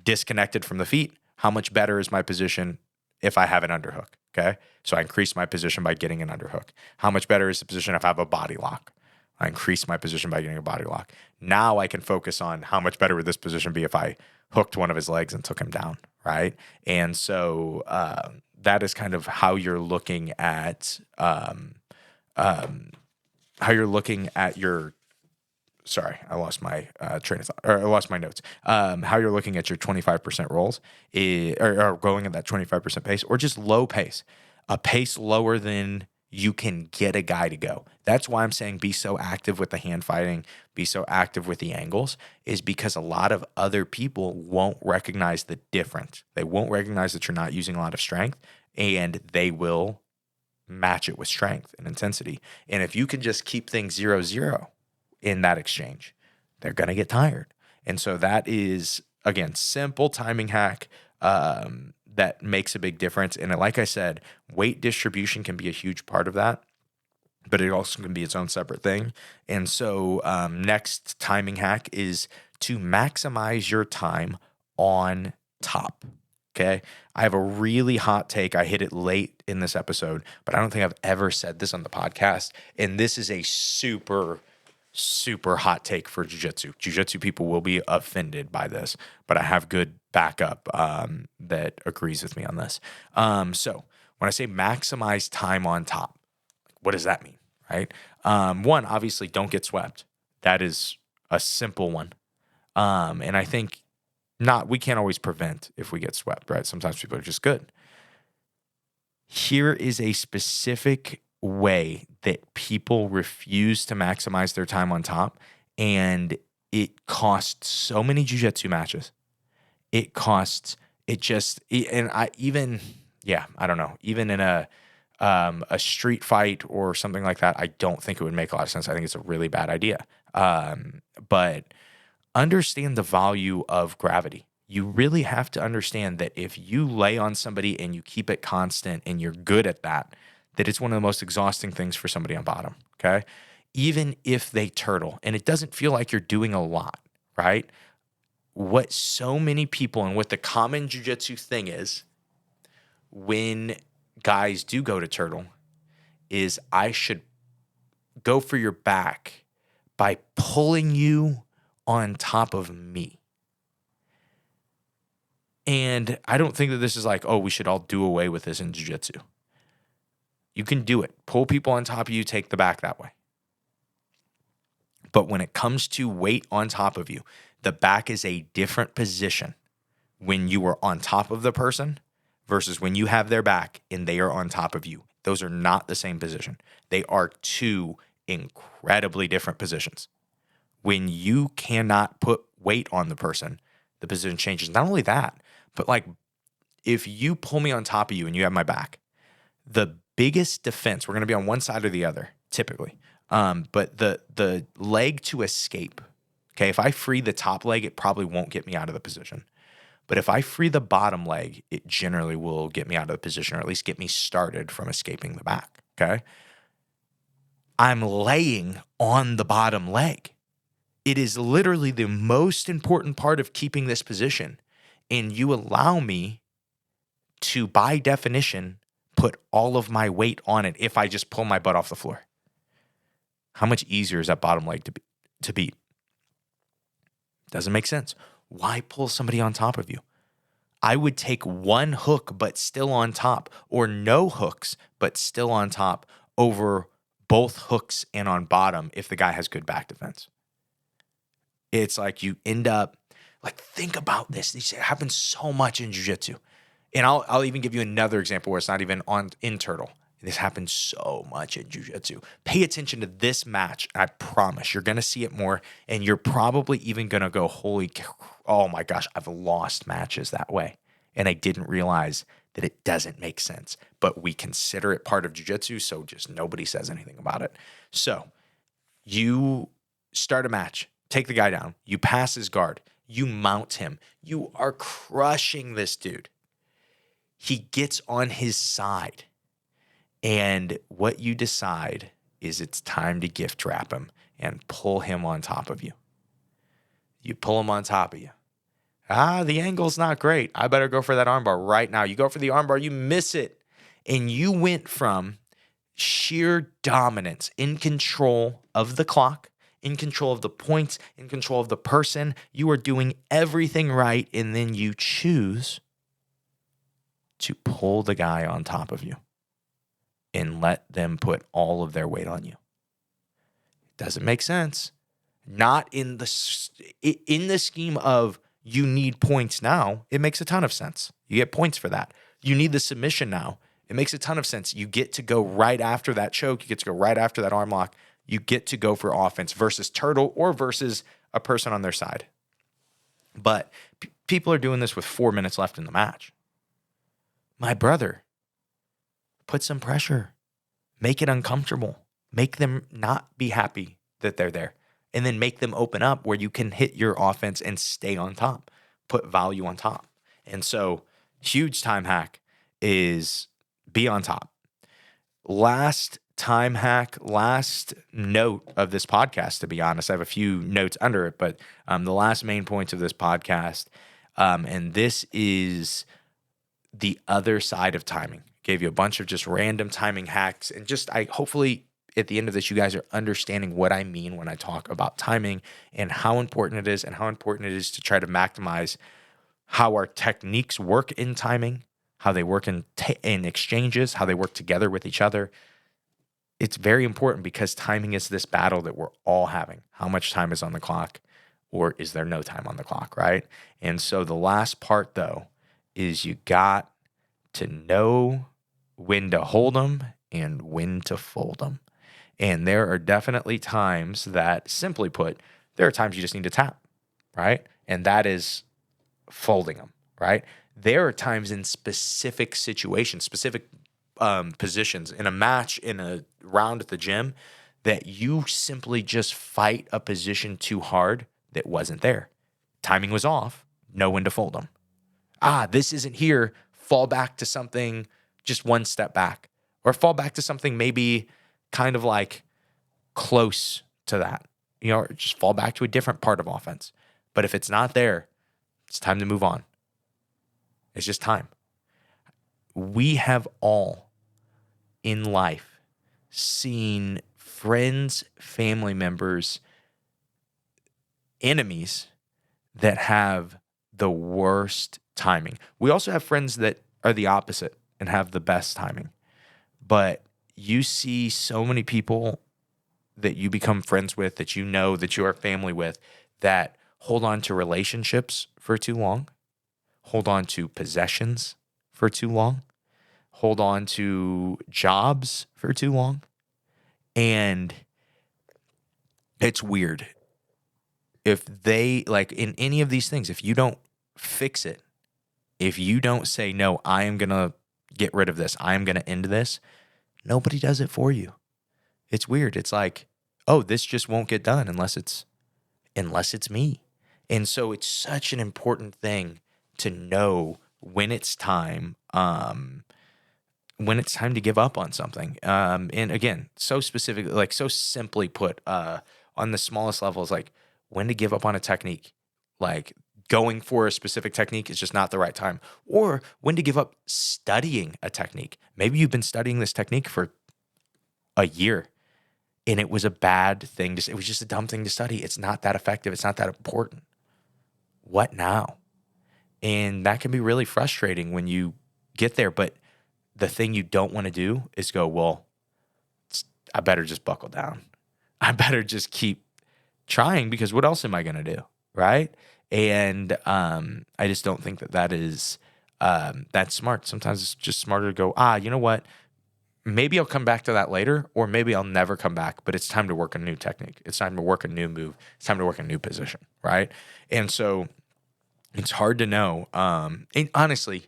Disconnected from the feet, how much better is my position if I have an underhook? Okay. So I increase my position by getting an underhook. How much better is the position if I have a body lock? I increase my position by getting a body lock. Now I can focus on how much better would this position be if I hooked one of his legs and took him down, right? And so that is kind of how you're looking at your. Sorry, I lost my train of thought, or I lost my notes. How you're looking at your 25% rolls, or going at that 25% pace, or just low pace, a pace lower than you can get a guy to go. That's why I'm saying be so active with the hand fighting, be so active with the angles, is because a lot of other people won't recognize the difference. They won't recognize that you're not using a lot of strength, and they will match it with strength and intensity. And if you can just keep things 0-0 in that exchange, they're going to get tired. And so that is, again, simple timing hack that makes a big difference. And like I said, weight distribution can be a huge part of that, but it also can be its own separate thing. And so next timing hack is to maximize your time on top. Okay. I have a really hot take. I hit it late in this episode, but I don't think I've ever said this on the podcast. And this is a super hot take for jiu-jitsu. Jiu-jitsu people will be offended by this, but I have good backup that agrees with me on this. So when I say maximize time on top, what does that mean, right? One, obviously don't get swept. That is a simple one. And I think we can't always prevent if we get swept, right? Sometimes people are just good. Here is a specific way that people refuse to maximize their time on top, and it costs so many jiu-jitsu matches. I don't know, even in a a street fight or something like that, I don't think it would make a lot of sense. I think it's a really bad idea. But understand the value of gravity. You really have to understand that if you lay on somebody and you keep it constant and you're good at that, that it's one of the most exhausting things for somebody on bottom, okay? Even if they turtle and it doesn't feel like you're doing a lot, right? What so many people and what the common jiu-jitsu thing is when guys do go to turtle is I should go for your back by pulling you on top of me. And I don't think that this is like, oh, we should all do away with this in jiu-jitsu. You can do it. Pull people on top of you, take the back that way. But when it comes to weight on top of you, the back is a different position when you are on top of the person versus when you have their back and they are on top of you. Those are not the same position. They are two incredibly different positions. When you cannot put weight on the person, the position changes. Not only that, but like if you pull me on top of you and you have my back, the biggest defense, we're going to be on one side or the other, typically. But the leg to escape, okay, if I free the top leg, it probably won't get me out of the position. But if I free the bottom leg, it generally will get me out of the position or at least get me started from escaping the back, okay? I'm laying on the bottom leg. It is literally the most important part of keeping this position. And you allow me to, by definition, put all of my weight on it if I just pull my butt off the floor. How much easier is that bottom leg to beat? Doesn't make sense. Why pull somebody on top of you? I would take one hook but still on top, or no hooks but still on top, over both hooks and on bottom if the guy has good back defense. It's like you end up, like, think about this. This happens so much in jiu-jitsu. And I'll even give you another example where it's not even in turtle. This happens so much in jiu-jitsu. Pay attention to this match. I promise you're going to see it more. And you're probably even going to go, oh my gosh, I've lost matches that way. And I didn't realize that it doesn't make sense. But we consider it part of jiu-jitsu, so just nobody says anything about it. So you start a match, take the guy down, you pass his guard, you mount him. You are crushing this dude. He gets on his side. And what you decide is it's time to gift wrap him and pull him on top of you. You pull him on top of you. The angle's not great. I better go for that armbar right now. You go for the armbar, you miss it. And you went from sheer dominance, in control of the clock, in control of the points, in control of the person. You are doing everything right, and then you choose to pull the guy on top of you and let them put all of their weight on you. It doesn't make sense. Not in the scheme of you need points now. It makes a ton of sense. You get points for that. You need the submission now. It makes a ton of sense. You get to go right after that choke. You get to go right after that arm lock. You get to go for offense versus turtle or versus a person on their side. But people are doing this with 4 minutes left in the match. My brother, put some pressure. Make it uncomfortable. Make them not be happy that they're there. And then make them open up where you can hit your offense and stay on top. Put value on top. And so, huge time hack is be on top. Last time hack, last note of this podcast, to be honest. I have a few notes under it, but the last main points of this podcast, and this is the other side of timing. Gave you a bunch of just random timing hacks, and just hopefully at the end of this, you guys are understanding what I mean when I talk about timing and how important it is, and how important it is to try to maximize how our techniques work in timing, how they work in exchanges, how they work together with each other. It's very important because timing is this battle that we're all having. How much time is on the clock, or is there no time on the clock, right? And so the last part, though, is you got to know when to hold them and when to fold them. And there are definitely times that, simply put, there are times you just need to tap, right? And that is folding them, right? There are times in specific situations, specific positions in a match, in a round at the gym, that you simply just fight a position too hard that wasn't there. Timing was off, know when to fold them. This isn't here, fall back to something just one step back, or fall back to something maybe kind of like close to that, or just fall back to a different part of offense. But if it's not there, it's time to move on. It's just time. We have all in life seen friends, family members, enemies that have the worst timing. We also have friends that are the opposite and have the best timing. But you see so many people that you become friends with, that you know, that you are family with, that hold on to relationships for too long, hold on to possessions for too long, hold on to jobs for too long. And it's weird. If they, like in any of these things, if you don't fix it, if you don't say, no, I am going to get rid of this, I am going to end this, nobody does it for you. It's weird. It's like, oh, this just won't get done unless it's me. And so it's such an important thing to know when it's time to give up on something. And again, so specifically, like so simply put, on the smallest levels, like when to give up on a technique, like going for a specific technique is just not the right time, or when to give up studying a technique. Maybe you've been studying this technique for a year and it was a bad thing. It was just a dumb thing to study. It's not that effective. It's not that important. What now? And that can be really frustrating when you get there. But the thing you don't want to do is go, well, I better just buckle down. I better just keep trying, because what else am I going to do? Right. And I just don't think that is that's smart. Sometimes it's just smarter to go, you know what? Maybe I'll come back to that later, or maybe I'll never come back, but it's time to work a new technique. It's time to work a new move. It's time to work a new position. Right. And so it's hard to know. And honestly,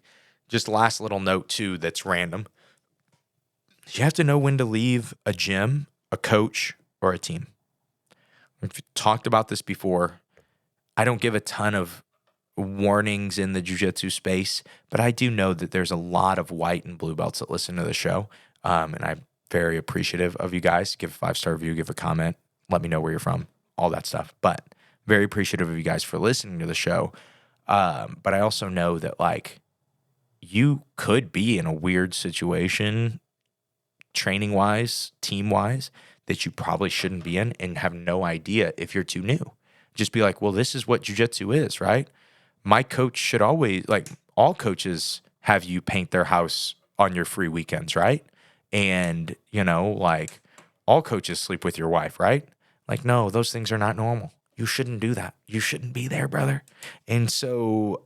just last little note too, that's random. You have to know when to leave a gym, a coach, or a team. We've talked about this before. I don't give a ton of warnings in the jiu-jitsu space, but I do know that there's a lot of white and blue belts that listen to the show. And I'm very appreciative of you guys. Give a 5-star review, give a comment, let me know where you're from, all that stuff. But very appreciative of you guys for listening to the show. But I also know that like you could be in a weird situation, training-wise, team-wise, that you probably shouldn't be in and have no idea if you're too new. Just be like, well, this is what jiu-jitsu is, right? My coach should always, like all coaches have you paint their house on your free weekends, right? And, like all coaches sleep with your wife, right? Like, no, those things are not normal. You shouldn't do that. You shouldn't be there, brother. And so,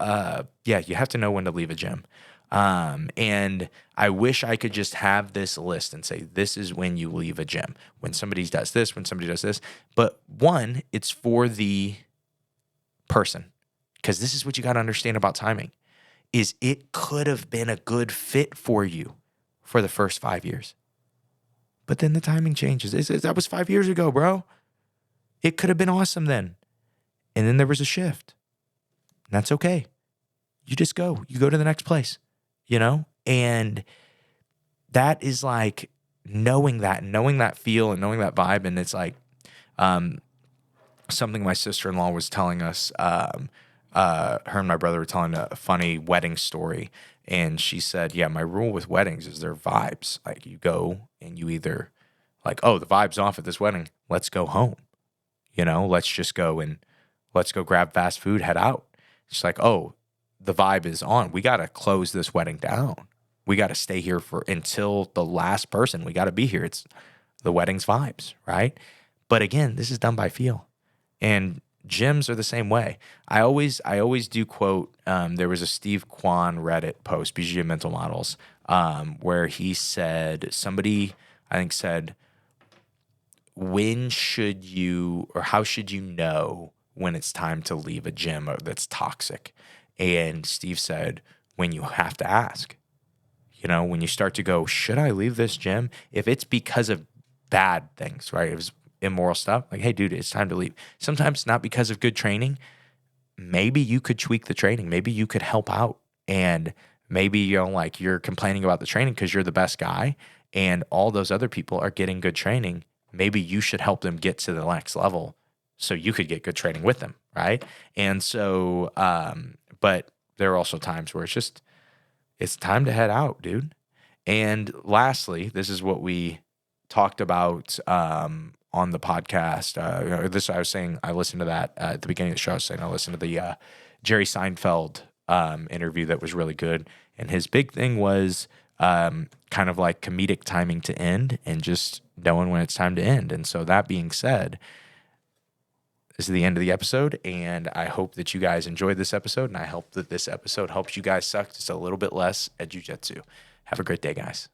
you have to know when to leave a gym. And I wish I could just have this list and say, this is when you leave a gym, when somebody does this, when somebody does this. But one, it's for the person, because this is what you got to understand about timing, is it could have been a good fit for you for the first 5 years. But then the timing changes. That was 5 years ago, bro. It could have been awesome then. And then there was a shift. And that's okay. You just go. You go to the next place. And that is like knowing that feel and knowing that vibe. And it's like something my sister-in-law was telling us. Her and my brother were telling a funny wedding story. And she said, yeah, my rule with weddings is they're vibes. Like you go and you either like, oh, the vibe's off at this wedding. Let's go home. Let's just go and let's go grab fast food, head out. It's like, oh, the vibe is on. We got to close this wedding down. We got to stay here until the last person. We got to be here. It's the wedding's vibes, right? But again, this is done by feel. And gyms are the same way. I always do quote, there was a Steve Kwan Reddit post, BJJ Mental Models, where he said, somebody, I think said, when should you, or how should you know when it's time to leave a gym that's toxic? And Steve said, when you have to ask. You know, when you start to go, should I leave this gym? If it's because of bad things, right? It was immoral stuff. Like, hey, dude, it's time to leave. Sometimes not because of good training. Maybe you could tweak the training. Maybe you could help out. And maybe, you know, like you're complaining about the training because you're the best guy and all those other people are getting good training. Maybe you should help them get to the next level so you could get good training with them, right? And so, but there are also times where it's time to head out, dude. And lastly, this is what we talked about on the podcast. I was saying I listened to that at the beginning of the show. I was saying I listened to the Jerry Seinfeld interview that was really good. And his big thing was kind of like comedic timing to end and just knowing when it's time to end. And so that being said, this is the end of the episode, and I hope that you guys enjoyed this episode, and I hope that this episode helps you guys suck just a little bit less at jiu-jitsu. Have a great day, guys.